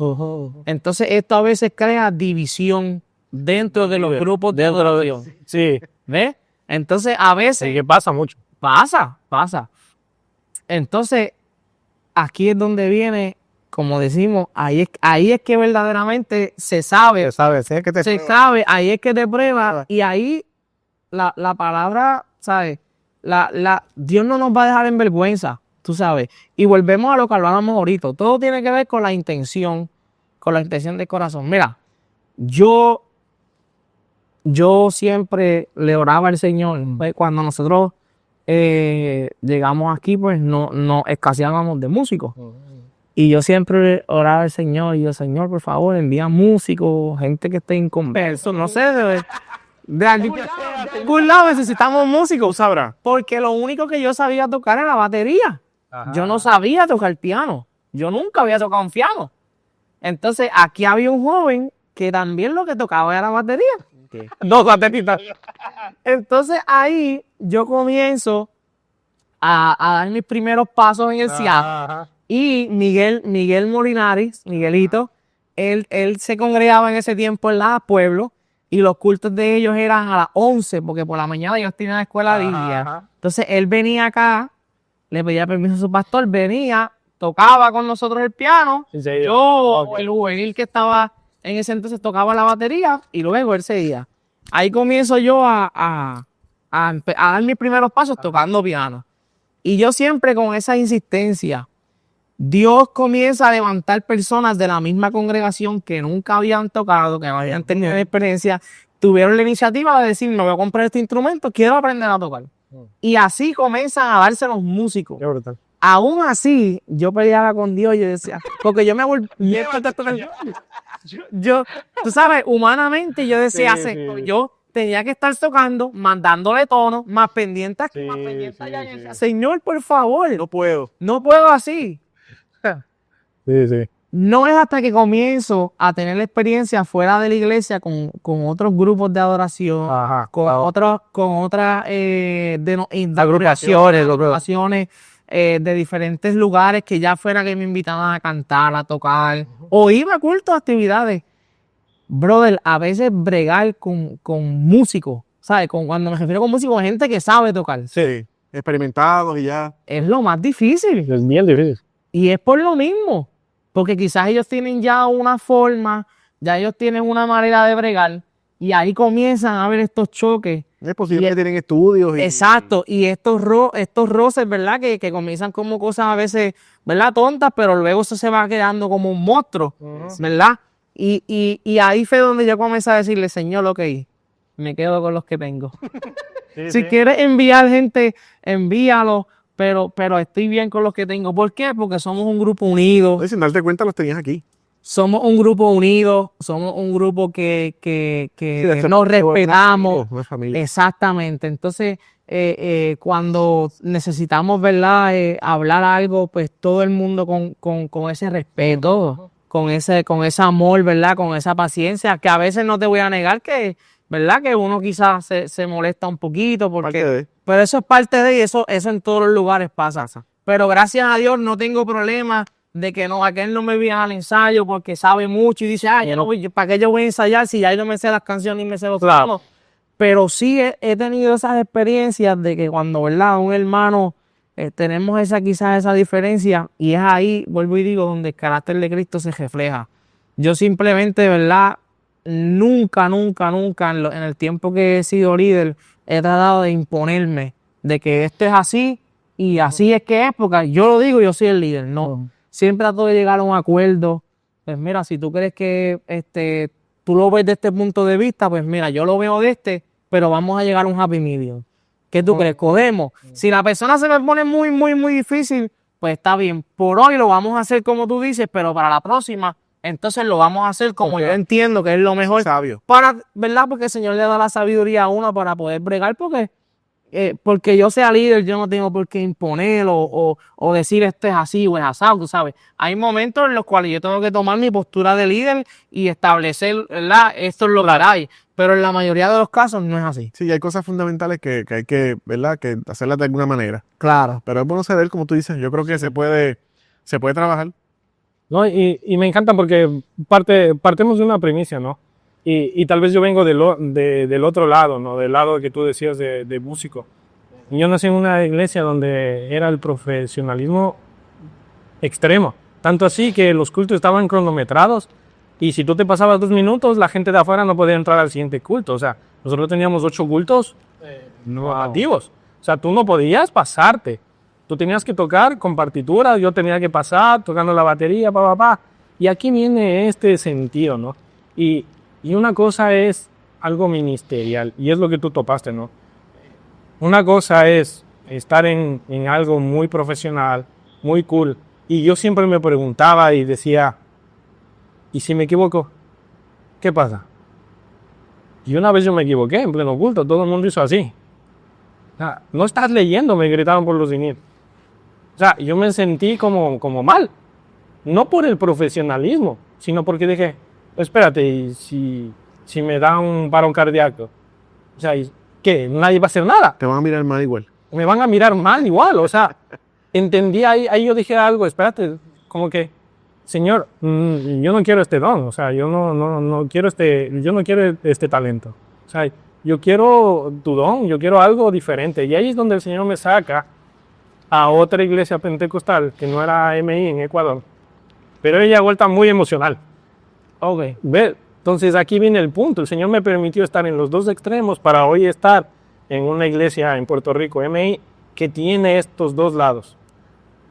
Entonces, esto a veces crea división dentro de los grupos de adoración. Sí. ¿Ves? Entonces, a veces Sí, que pasa mucho. pasa. Entonces, aquí es donde viene, como decimos, ahí es que verdaderamente se sabe, ¿Sabes? Es que te se sabe, ahí es que te prueba, y ahí la palabra, ¿sabes? Dios no nos va a dejar en vergüenza, tú sabes. Y volvemos a lo que hablábamos ahorita. Todo tiene que ver con la intención del corazón. Mira, yo siempre le oraba al Señor. Pues, cuando nosotros llegamos aquí, pues no escaseábamos de músicos. Y yo siempre oraba al Señor, y yo, Señor, por favor, envía músicos, gente que esté inconverso, no sé, de algún lado necesitamos músicos, sabrás. Porque lo único que yo sabía tocar era la batería. Ajá. Yo no sabía tocar piano. Yo nunca había tocado un piano. Entonces, aquí había un joven que también lo que tocaba era la batería. Dos bateritas. Entonces, ahí yo comienzo a dar mis primeros pasos en el SIAD. Ajá. Y Miguel Molinares, Miguelito, él se congregaba en ese tiempo en la Pueblo, y los cultos de ellos eran a las 11, porque por la mañana ellos tenían la escuela de día. Ajá. Entonces él venía acá, le pedía permiso a su pastor, venía, tocaba con nosotros el piano, Sí, sí. yo, Ok. el juvenil que estaba en ese entonces, tocaba la batería, y luego él seguía. Ahí comienzo yo a dar mis primeros pasos tocando piano. Y yo siempre con esa insistencia, Dios comienza a levantar personas de la misma congregación que nunca habían tocado, que no habían tenido experiencia, tuvieron la iniciativa de decir, me voy a comprar este instrumento, quiero aprender a tocar. Y así comienzan a darse los músicos. Qué brutal. Aún así, yo peleaba con Dios, yo decía, porque yo me volví, tú sabes, humanamente yo decía, Sí, sí. yo tenía que estar tocando, mandándole tono, más pendiente aquí, Sí, más pendiente allá. sí, Yo decía, sí. Señor, por favor, puedo. no puedo así. Sí, sí. No es hasta que comienzo a tener la experiencia fuera de la iglesia con otros grupos de adoración, Ajá. con otras Agrupaciones, agrupaciones de diferentes lugares que ya fuera que me invitaban a cantar, a tocar, o iba a cultos, actividades. Brother, a veces bregar con músicos, ¿sabes? Cuando me refiero con músicos, gente que sabe tocar. Sí. Experimentados y ya. Es lo más difícil. Es bien difícil. Y es por lo mismo, porque quizás ellos tienen ya una forma, ya ellos tienen una manera de bregar, y ahí comienzan a haber estos choques. Es posible Y- que tienen estudios. Exacto, y estos roces, ¿verdad? Que comienzan como cosas a veces, ¿verdad? Tontas, pero luego eso se va quedando como un monstruo, ¿verdad? Y ahí fue donde yo comencé a decirle, Señor, ok, me quedo con los que tengo. Sí, Si sí. quieres enviar gente, envíalo, pero estoy bien con los que tengo. ¿Por qué? Porque somos un grupo unido. Oye, sin darte cuenta, los tenías aquí. Somos un grupo unido, somos un grupo que nos respetamos. No es familia. Exactamente. Entonces, cuando necesitamos, ¿verdad? Hablar algo, pues todo el mundo con ese respeto, con ese amor, ¿verdad? Con esa paciencia, que a veces no te voy a negar que, ¿verdad? Que uno quizás se molesta un poquito, Parte de. pero eso es parte de, y eso en todos los lugares pasa. Pero gracias a Dios no tengo problema de que no, aquel no me viene al ensayo porque sabe mucho y dice, yo no voy, ¿para qué yo voy a ensayar si ya yo no me sé las canciones y me sé los tonos? Pero sí he tenido esas experiencias de que cuando, ¿verdad? Un hermano, tenemos quizás esa diferencia, y es ahí, vuelvo y digo, donde el carácter de Cristo se refleja. Yo simplemente, ¿verdad? Nunca en el tiempo que he sido líder he tratado de imponerme de que esto es así y así es que es, porque yo lo digo, yo soy el líder. No, siempre trato de llegar a un acuerdo pues mira, si tú crees que tú lo ves de este punto de vista, pues mira, yo lo veo de pero vamos a llegar a un happy medium. ¿Qué tú crees? Cogemos. Si la persona se me pone muy, muy, muy difícil, pues está bien. Por hoy lo vamos a hacer como tú dices, pero para la próxima, entonces lo vamos a hacer como yo entiendo que es lo mejor. Sabio. Para, ¿verdad? Porque el Señor le da la sabiduría a uno para poder bregar, porque yo sea líder, yo no tengo por qué imponer o decir esto es así o es asado, tú sabes. Hay momentos en los cuales yo tengo que tomar mi postura de líder y establecer, ¿verdad? Esto es lo que hay. Pero en la mayoría de los casos no es así. Sí, hay cosas fundamentales que hay que, ¿verdad? Que hacerlas de alguna manera. Claro. Pero es bueno saber, como tú dices, yo creo que se puede trabajar. ¿No? Y me encanta porque partimos de una premisa, ¿no? Y tal vez yo vengo del otro lado, ¿no? Del lado que tú decías de músico. Yo nací en una iglesia donde era el profesionalismo extremo. Tanto así que los cultos estaban cronometrados y si tú te pasabas 2 minutos, la gente de afuera no podía entrar al siguiente culto. O sea, nosotros teníamos 8 cultos activos. O sea, tú no podías pasarte. Tú tenías que tocar con partitura, yo tenía que pasar tocando la batería, Y aquí viene este sentido, ¿no? Y una cosa es algo ministerial, y es lo que tú topaste, ¿no? Una cosa es estar en algo muy profesional, muy cool. Y yo siempre me preguntaba y decía, ¿y si me equivoco? ¿Qué pasa? Y una vez yo me equivoqué en pleno culto, todo el mundo hizo así. O sea, no estás leyendo, me gritaban por los dinero. O sea, yo me sentí como mal. No por el profesionalismo, sino porque dije, espérate, ¿y si me da un paro cardíaco? O sea, ¿qué? Nadie va a hacer nada. Te van a mirar mal igual. Me van a mirar mal igual. O sea, entendí ahí yo dije algo, espérate, como que, Señor, yo no quiero este don. O sea, yo no quiero este talento. O sea, yo quiero tu don, yo quiero algo diferente. Y ahí es donde el Señor me saca a otra iglesia pentecostal, que no era MI en Ecuador, pero ella vuelta muy emocional. Ok. ¿Ves? Entonces aquí viene el punto. El Señor me permitió estar en los dos extremos para hoy estar en una iglesia en Puerto Rico, MI, que tiene estos dos lados.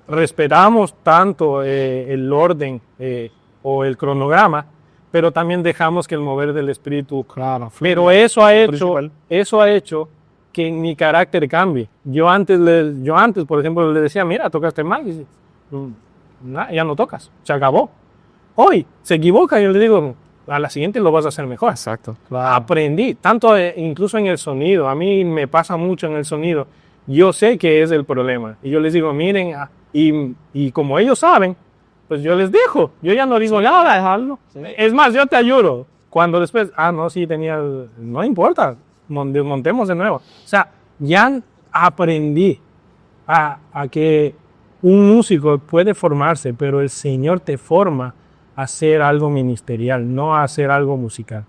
Respetamos tanto el orden o el cronograma, pero también dejamos que el mover del Espíritu. Claro. Pero eso ha hecho que mi carácter cambie. Yo antes, por ejemplo, le decía, mira, tocaste mal. Y dice, ya no tocas, se acabó. Hoy se equivoca y yo le digo, a la siguiente lo vas a hacer mejor. Exacto. Claro. Aprendí, tanto incluso en el sonido. A mí me pasa mucho en el sonido. Yo sé que es el problema. Y yo les digo, miren, y como ellos saben, pues yo les dejo. Yo ya no digo nada, dejarlo. Sí. Es más, yo te ayudo. Cuando después, no, sí, no importa, desmontemos de nuevo. O sea, ya aprendí a que un músico puede formarse, pero el Señor te forma a hacer algo ministerial, no a hacer algo musical.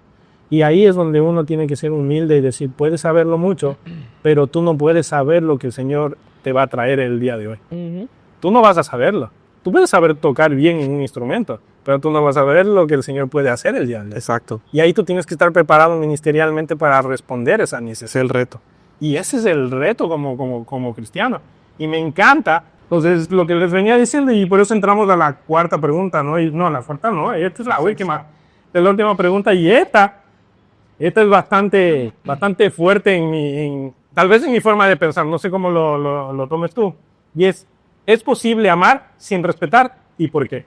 Y ahí es donde uno tiene que ser humilde y decir, puedes saberlo mucho, pero tú no puedes saber lo que el Señor te va a traer el día de hoy. Tú no vas a saberlo. Tú puedes saber tocar bien en un instrumento, pero tú no vas a ver lo que el Señor puede hacer el día de hoy. Exacto. Y ahí tú tienes que estar preparado ministerialmente para responder esa necesidad. Ese es el reto. Y ese es el reto como cristiano. Y me encanta. Entonces, lo que les venía diciendo, y por eso entramos a la cuarta pregunta, ¿no? La cuarta no, esta es la última. Esta es la última pregunta, y esta es bastante fuerte tal vez en mi forma de pensar, no sé cómo lo tomes tú. Y ¿es posible amar sin respetar? ¿Y por qué?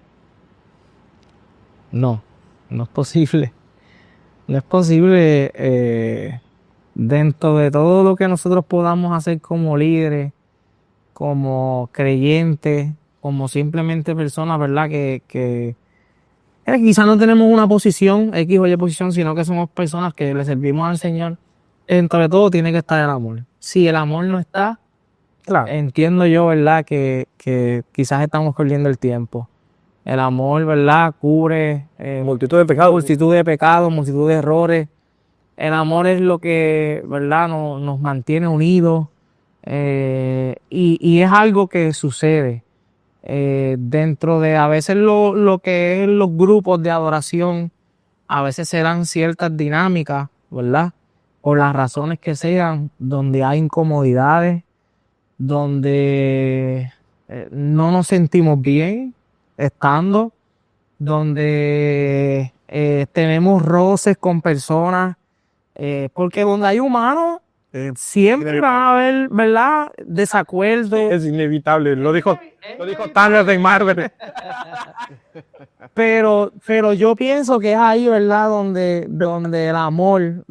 No es posible. No es posible dentro de todo lo que nosotros podamos hacer como líderes, como creyentes, como simplemente personas, ¿verdad? Que quizás no tenemos una posición, X o Y posición, sino que somos personas que le servimos al Señor. Entre todo tiene que estar el amor. Si el amor no está, claro, entiendo yo, ¿verdad? Que quizás estamos perdiendo el tiempo. El amor, ¿verdad? Cubre multitud de pecados. Multitud de errores. El amor es lo que, ¿verdad? Nos mantiene unidos. Y es algo que sucede dentro de a veces lo que es los grupos de adoración. A veces se dan ciertas dinámicas, ¿verdad? Por las razones que sean, donde hay incomodidades, donde no nos sentimos bien estando, donde tenemos roces con personas, porque donde hay humanos siempre van a haber, ¿verdad?, desacuerdos. Es inevitable, lo dijo Thanos de Marvel. Pero yo pienso que es ahí, ¿verdad?, donde el amor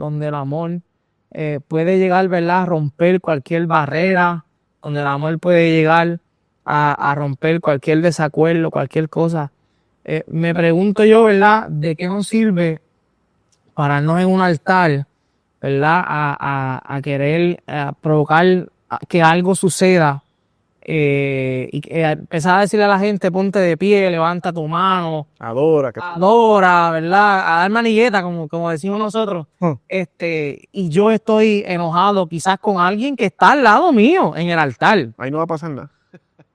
puede llegar, ¿verdad?, a romper cualquier barrera, donde el amor puede llegar a romper cualquier desacuerdo, cualquier cosa. Me pregunto yo, ¿verdad?, de qué nos sirve pararnos en un altar, ¿verdad?, a querer provocar que algo suceda, y empezar a decirle a la gente: ponte de pie, levanta tu mano, Adora. adora, ¿verdad?, a dar manigueta, como decimos nosotros. Y yo estoy enojado quizás con alguien que está al lado mío en el altar. Ahí no va a pasar nada.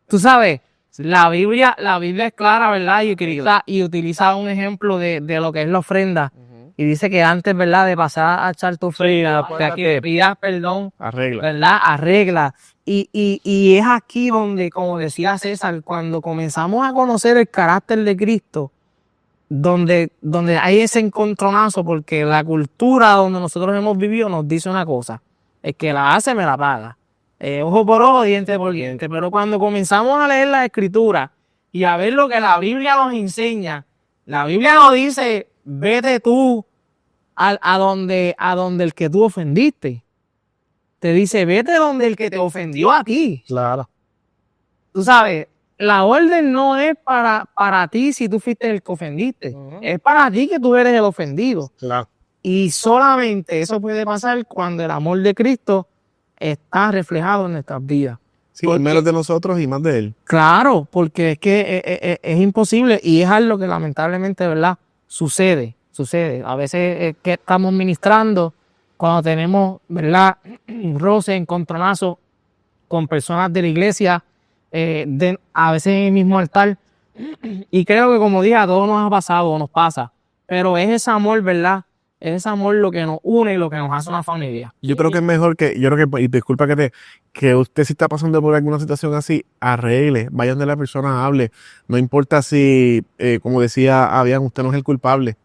Tú sabes, la Biblia es clara, ¿verdad? Y utiliza un ejemplo de lo que es la ofrenda. Y dice que antes, ¿verdad?, de pasar a echar tu ofrenda, que pidas perdón, Arregla. ¿verdad?, arregla. Y es aquí donde, como decía César, cuando comenzamos a conocer el carácter de Cristo, donde hay ese encontronazo, porque la cultura donde nosotros hemos vivido nos dice una cosa: el que la hace me la paga. Ojo por ojo, diente por diente. Pero cuando comenzamos a leer la Escritura y a ver lo que la Biblia nos enseña, la Biblia nos dice: vete tú a donde el que tú ofendiste. Te dice: vete donde el que te ofendió a ti. Claro. Tú sabes, la orden no es para ti si tú fuiste el que ofendiste. Es para ti que tú eres el ofendido. Claro. Y solamente eso puede pasar cuando el amor de Cristo está reflejado en nuestras vidas. Sí, menos de nosotros y más de él. Claro, porque es que es imposible, y es algo que lamentablemente, ¿verdad?, sucede. A veces que estamos ministrando, cuando tenemos, ¿verdad?, roce, encontronazo con personas de la iglesia, a veces en el mismo altar. Y creo que, como dije, a todos nos ha pasado o nos pasa. Pero es ese amor, ¿verdad? Es ese amor lo que nos une y lo que nos hace una familia. Yo creo que es mejor y disculpa que usted, si está pasando por alguna situación así, arregle, vayan de la persona, hable. No importa si, como decía Avian, usted no es el culpable.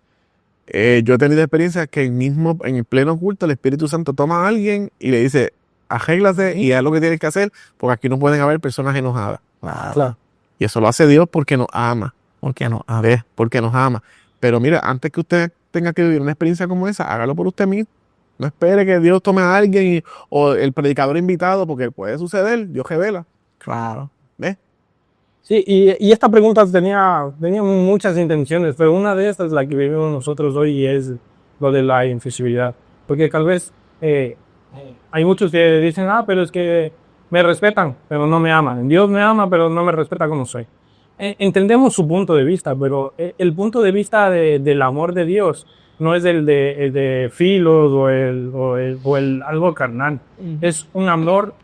Yo he tenido experiencias que en el pleno culto el Espíritu Santo toma a alguien y le dice: arréglase y haz lo que tienes que hacer, porque aquí no pueden haber personas enojadas. Claro. Y eso lo hace Dios porque nos ama. Porque no. Porque nos ama. Pero mira, antes que usted tenga que vivir una experiencia como esa, hágalo por usted mismo. No espere que Dios tome a alguien o el predicador invitado, porque puede suceder. Dios revela. Claro. ¿Ves? Sí, y esta pregunta tenía muchas intenciones, pero una de estas es la que vivimos nosotros hoy, y es lo de la invisibilidad. Porque tal vez hay muchos que dicen: pero es que me respetan, pero no me aman. Dios me ama, pero no me respeta como soy. Entendemos su punto de vista, pero el punto de vista del amor de Dios no es el de Filos o el algo carnal. Es un amor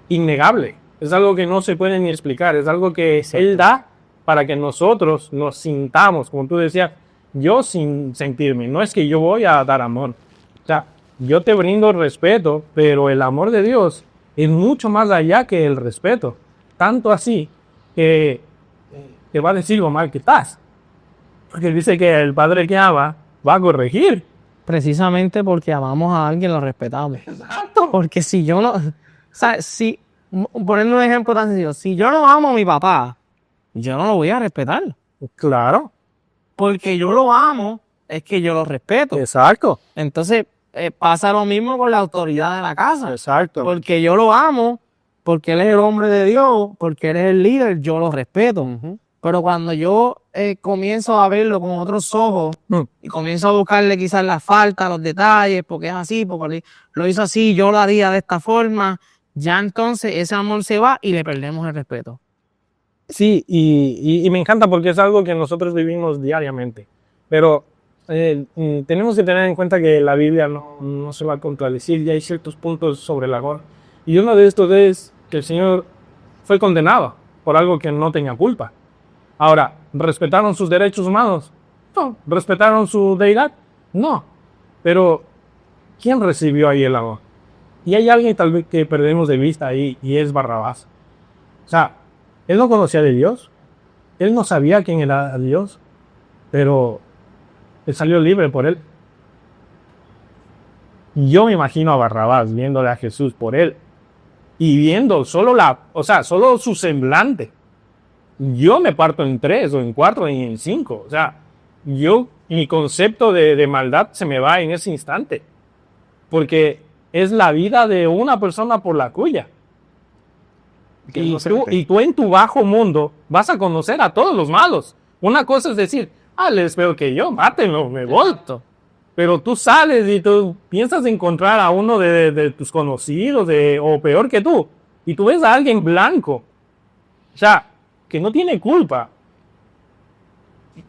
innegable. Es algo que no se puede ni explicar. Es algo que Él da para que nosotros nos sintamos, como tú decías, yo sin sentirme. No es que yo voy a dar amor. O sea, yo te brindo respeto, pero el amor de Dios es mucho más allá que el respeto. Tanto así que te va a decir lo mal que estás. Porque Él dice que el Padre que ama va a corregir. Precisamente porque amamos a alguien, lo respetamos. Exacto. Porque si yo no... O sea, poniendo un ejemplo tan sencillo, si yo no amo a mi papá, yo no lo voy a respetar. Claro. Porque yo lo amo, es que yo lo respeto. Exacto. Entonces, pasa lo mismo con la autoridad de la casa. Exacto. Porque yo lo amo, porque él es el hombre de Dios, porque él es el líder, yo lo respeto. Pero cuando yo comienzo a verlo con otros ojos y comienzo a buscarle quizás las faltas, los detalles, porque es así, porque lo hizo así, yo lo haría de esta forma, ya entonces ese amor se va y le perdemos el respeto. Sí, y me encanta porque es algo que nosotros vivimos diariamente. Pero tenemos que tener en cuenta que la Biblia no se va a contradecir, y hay ciertos puntos sobre el amor. Y uno de estos es que el Señor fue condenado por algo que no tenía culpa. Ahora, ¿respetaron sus derechos humanos? No. ¿Respetaron su deidad? No. Pero, ¿quién recibió ahí el amor? Y hay alguien tal vez que perdemos de vista ahí, y es Barrabás. O sea, él no conocía de Dios. Él no sabía quién era Dios, pero él salió libre por él. Yo me imagino a Barrabás viéndole a Jesús por él y viendo solo solo su semblante. Yo me parto en 3 o en 4 y en 5. O sea, mi concepto de maldad se me va en ese instante. Porque es la vida de una persona por la cuya. Y tú en tu bajo mundo vas a conocer a todos los malos. Una cosa es decir, les veo que yo, mátenlo, me voy. Pero tú sales y tú piensas encontrar a uno de tus conocidos, o peor que tú, y tú ves a alguien blanco, o sea, que no tiene culpa.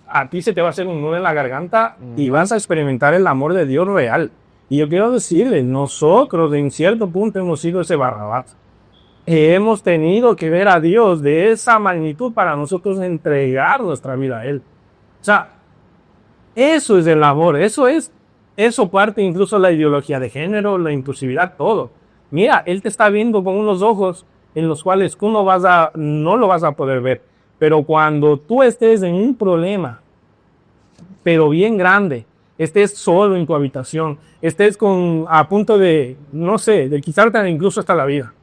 A ti se te va a hacer un nudo en la garganta y vas a experimentar el amor de Dios real. Y yo quiero decirles, nosotros en cierto punto hemos sido ese Barrabás. Hemos tenido que ver a Dios de esa magnitud para nosotros entregar nuestra vida a Él. O sea, eso es el amor, eso parte incluso la ideología de género, la inclusividad, todo. Mira, Él te está viendo con unos ojos en los cuales tú no lo vas a poder ver. Pero cuando tú estés en un problema, pero bien grande, estés solo en tu habitación, estés a punto de, no sé, de quitarte incluso hasta la vida,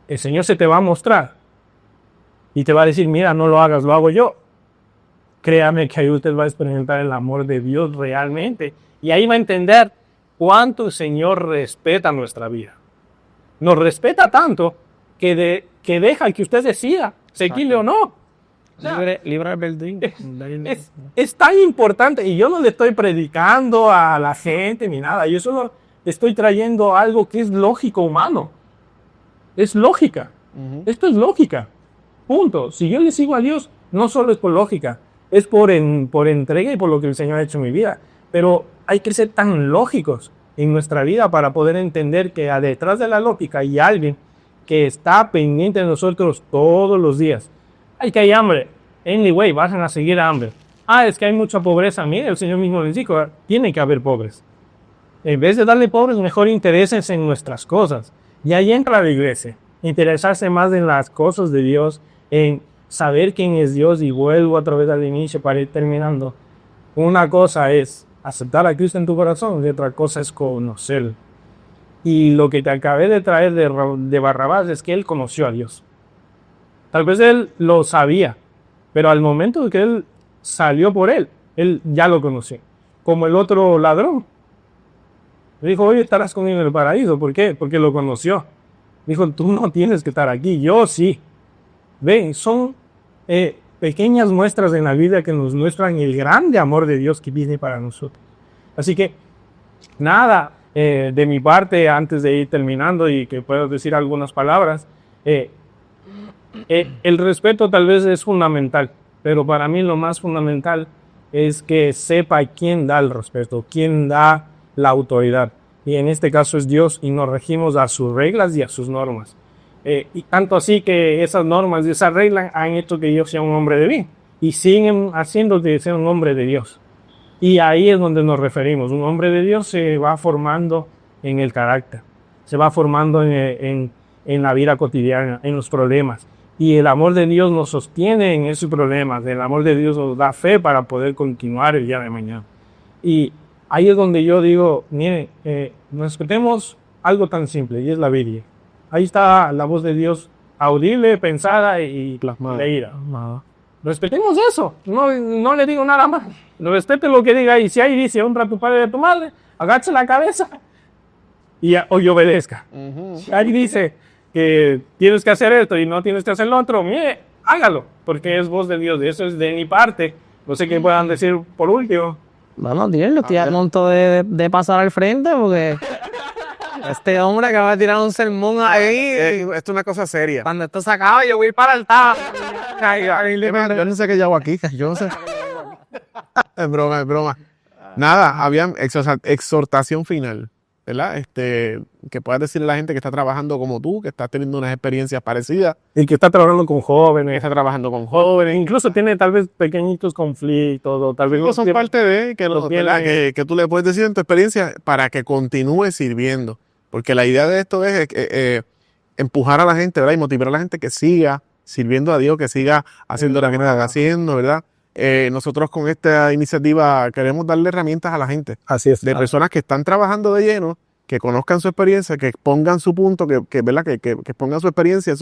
el Señor se te va a mostrar y te va a decir, mira, no lo hagas, lo hago yo. Créame que ahí usted va a experimentar el amor de Dios realmente. Y ahí va a entender cuánto el Señor respeta nuestra vida. Nos respeta tanto que deja que usted decida seguirle o no. O sea, Libre albedrío. es tan importante. Y yo no le estoy predicando a la gente ni nada. Yo solo estoy trayendo algo que es lógico humano. Es lógica. Esto es lógica. Punto. Si yo le sigo a Dios, no solo es por lógica. Es por entrega y por lo que el Señor ha hecho en mi vida. Pero hay que ser tan lógicos en nuestra vida para poder entender que detrás de la lógica hay alguien que está pendiente de nosotros todos los días. Ay, que hay hambre. Anyway, van a seguir hambre. Es que hay mucha pobreza. Mire, el Señor mismo les dijo, tiene que haber pobres. En vez de darle pobres, mejor intereses en nuestras cosas. Y ahí entra la iglesia. Interesarse más en las cosas de Dios, en saber quién es Dios. Y vuelvo a través del inicio para ir terminando. Una cosa es aceptar a Cristo en tu corazón y otra cosa es conocerlo. Y lo que te acabé de traer de Barrabás es que él conoció a Dios. Tal vez él lo sabía, pero al momento de que él salió por él ya lo conoció. Como el otro ladrón. Dijo, hoy estarás conmigo en el paraíso. ¿Por qué? Porque lo conoció. Dijo, tú no tienes que estar aquí, yo sí. Ven, son pequeñas muestras en la vida que nos muestran el grande amor de Dios que viene para nosotros. Así que, nada, de mi parte, antes de ir terminando y que puedo decir algunas palabras, el respeto tal vez es fundamental, pero para mí lo más fundamental es que sepa quién da el respeto, quién da la autoridad. Y en este caso es Dios y nos regimos a sus reglas y a sus normas. Y tanto así que esas normas y esas reglas han hecho que yo sea un hombre de bien y siguen haciendo que sea un hombre de Dios. Y ahí es donde nos referimos. Un hombre de Dios se va formando en el carácter, se va formando en la vida cotidiana, en los problemas. Y el amor de Dios nos sostiene en esos problemas. El amor de Dios nos da fe para poder continuar el día de mañana. Y ahí es donde yo digo, mire, respetemos algo tan simple y es la Biblia. Ahí está la voz de Dios audible, pensada y leída. Respetemos eso. No le digo nada más. Respete lo que diga. Y si ahí dice, honra a tu padre y a tu madre, agache la cabeza y obedezca. Si ahí dice que tienes que hacer esto y no tienes que hacer lo otro, mire, hágalo, porque es voz de Dios. Y eso es de mi parte. No sé qué puedan decir por último. Bueno, Dios, estoy a punto de pasar al frente porque este hombre acaba de tirar un sermón ahí. Esto es una cosa seria. Cuando esto se acaba, yo voy para el altar. Yo no sé qué yo hago aquí. Yo no sé. Es broma, es broma. Nada, había exhortación final, ¿verdad? Que puedas decirle a la gente que está trabajando como tú, que está teniendo unas experiencias parecidas. El que está trabajando con jóvenes, está trabajando con jóvenes, incluso tiene tal vez pequeñitos conflictos, o tal vez no son parte de que tú le puedes decir en tu experiencia para que continúe sirviendo. Porque la idea de esto es empujar a la gente, ¿verdad? Y motivar a la gente que siga sirviendo a Dios, que siga haciendo lo que está haciendo, ¿verdad? Nosotros con esta iniciativa queremos darle herramientas a la gente, Así es. de personas que están trabajando de lleno, que conozcan su experiencia, que expongan su punto, ¿verdad? Que expongan su experiencia,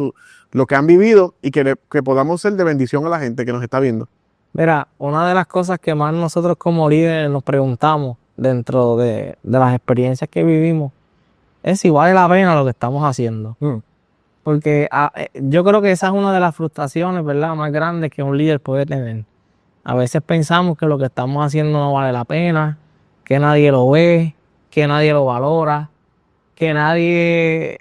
lo que han vivido y que podamos ser de bendición a la gente que nos está viendo. Mira, una de las cosas que más nosotros como líderes nos preguntamos dentro de las experiencias que vivimos es si vale la pena lo que estamos haciendo. Porque yo creo que esa es una de las frustraciones, ¿verdad?, más grandes que un líder puede tener. A veces pensamos que lo que estamos haciendo no vale la pena, que nadie lo ve, que nadie lo valora, que nadie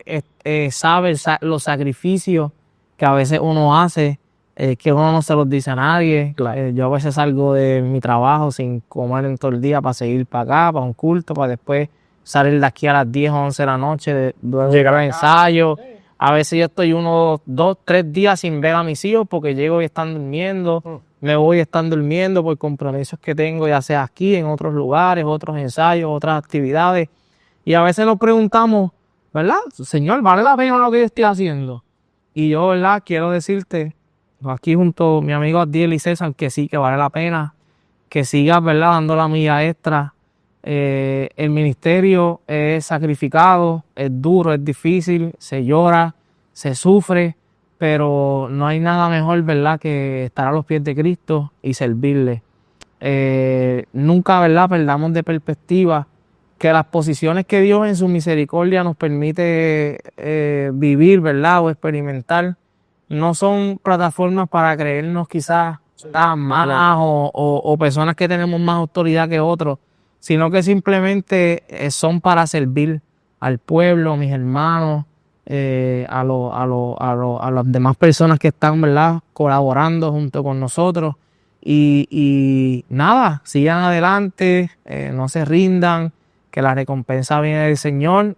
sabe los sacrificios que a veces uno hace, que uno no se los dice a nadie. Yo a veces salgo de mi trabajo sin comer en todo el día para seguir para acá, para un culto, para después salir de aquí a las 10 o 11 de la noche, llegar al ensayo. A veces yo estoy 1, 2, 3 días sin ver a mis hijos porque llego y están durmiendo. Me voy y están durmiendo por compromisos que tengo, ya sea aquí, en otros lugares, otros ensayos, otras actividades. Y a veces nos preguntamos, ¿verdad? Señor, ¿vale la pena lo que yo estoy haciendo? Y yo, ¿verdad? Quiero decirte, aquí junto a mi amigo Adiel y César, que sí, que vale la pena, que sigas, ¿verdad?, dando la milla extra. El ministerio es sacrificado, es duro, es difícil, se llora, se sufre, pero no hay nada mejor, ¿verdad?, que estar a los pies de Cristo y servirle. Nunca, ¿verdad?, perdamos de perspectiva que las posiciones que Dios en su misericordia nos permite vivir, ¿verdad?, o experimentar, no son plataformas para creernos quizás tan malas o personas que tenemos más autoridad que otros, sino que simplemente son para servir al pueblo, a mis hermanos, a las demás personas que están, ¿verdad?, colaborando junto con nosotros. Y nada, sigan adelante, no se rindan, que la recompensa viene del Señor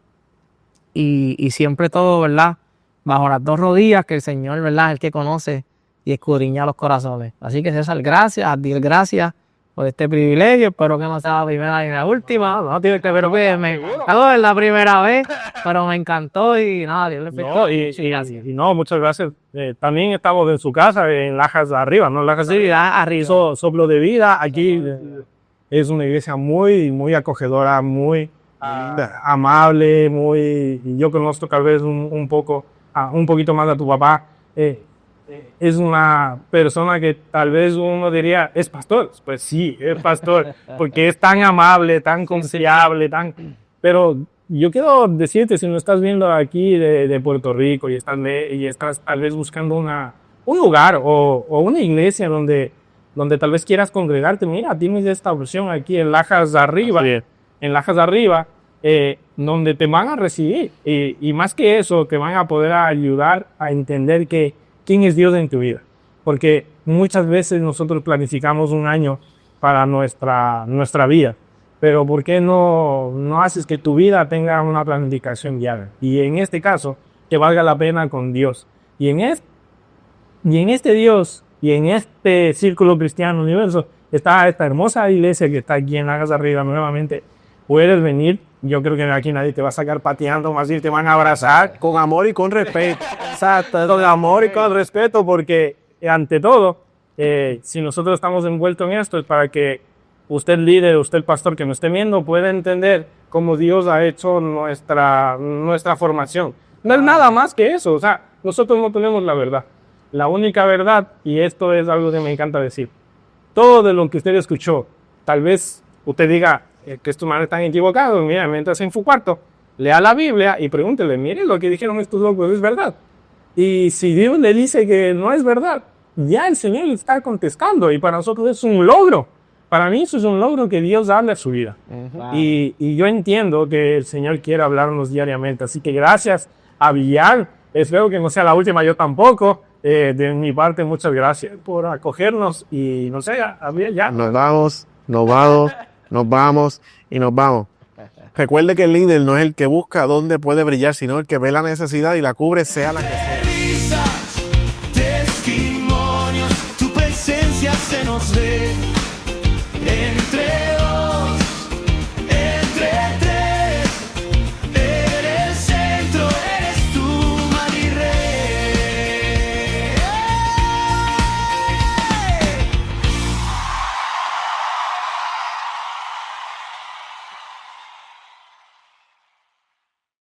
y siempre todo, ¿verdad?, bajo las 2 rodillas, que el Señor, ¿verdad?, es el que conoce y escudriña los corazones. Así que César, gracias, Adiel, gracias por este privilegio. Espero que no sea la primera ni la última. No, tío, pero que es la primera vez, pero me encantó y nada, Dios le bendiga. Y no, muchas gracias. También estamos en su casa, en Lajas Arriba, ¿no? Lajas Arriba. Soplo de Vida. Aquí es una iglesia muy, muy acogedora, muy amable, muy... Yo conozco tal vez un poquito más a tu papá. Es una persona que tal vez uno diría, ¿es pastor? Pues sí, es pastor, porque es tan amable, tan confiable, Pero yo quiero decirte, si no estás viendo aquí de Puerto Rico y estás tal vez buscando un lugar o una iglesia donde tal vez quieras congregarte, mira, tienes esta opción aquí en Lajas Arriba, donde te van a recibir y más que eso, te van a poder ayudar a entender quién es Dios en tu vida. Porque muchas veces nosotros planificamos un año para nuestra vida, pero ¿por qué no haces que tu vida tenga una planificación guiada? Y en este caso, que valga la pena con Dios. Y en este Dios, y en este círculo cristiano universo, está esta hermosa iglesia que está aquí en Lajas Arriba nuevamente. Puedes venir. Yo creo que aquí nadie te va a sacar pateando, más bien te van a abrazar. Con amor y con respeto. Exacto, con amor y con respeto, porque ante todo, si nosotros estamos envueltos en esto, es para que usted líder, usted pastor que nos esté viendo, pueda entender cómo Dios ha hecho nuestra formación. No es nada más que eso, o sea, nosotros no tenemos la verdad. La única verdad, y esto es algo que me encanta decir, todo de lo que usted escuchó, tal vez usted diga, que estos manes están equivocados, mira, mientras en su cuarto, lea la Biblia y pregúntele, mire, lo que dijeron estos locos es verdad. Y si Dios le dice que no es verdad, ya el Señor le está contestando y para nosotros es un logro. Para mí eso es un logro que Dios hable a su vida. Y yo entiendo que el Señor quiere hablarnos diariamente. Así que gracias a Villar. Espero que no sea la última, yo tampoco. De mi parte, muchas gracias por acogernos y no sé, ya. Nos vamos y nos vamos. Recuerde que el líder no es el que busca dónde puede brillar, sino el que ve la necesidad y la cubre, sea la que sea. Risas, testimonios, tu presencia se nos ve.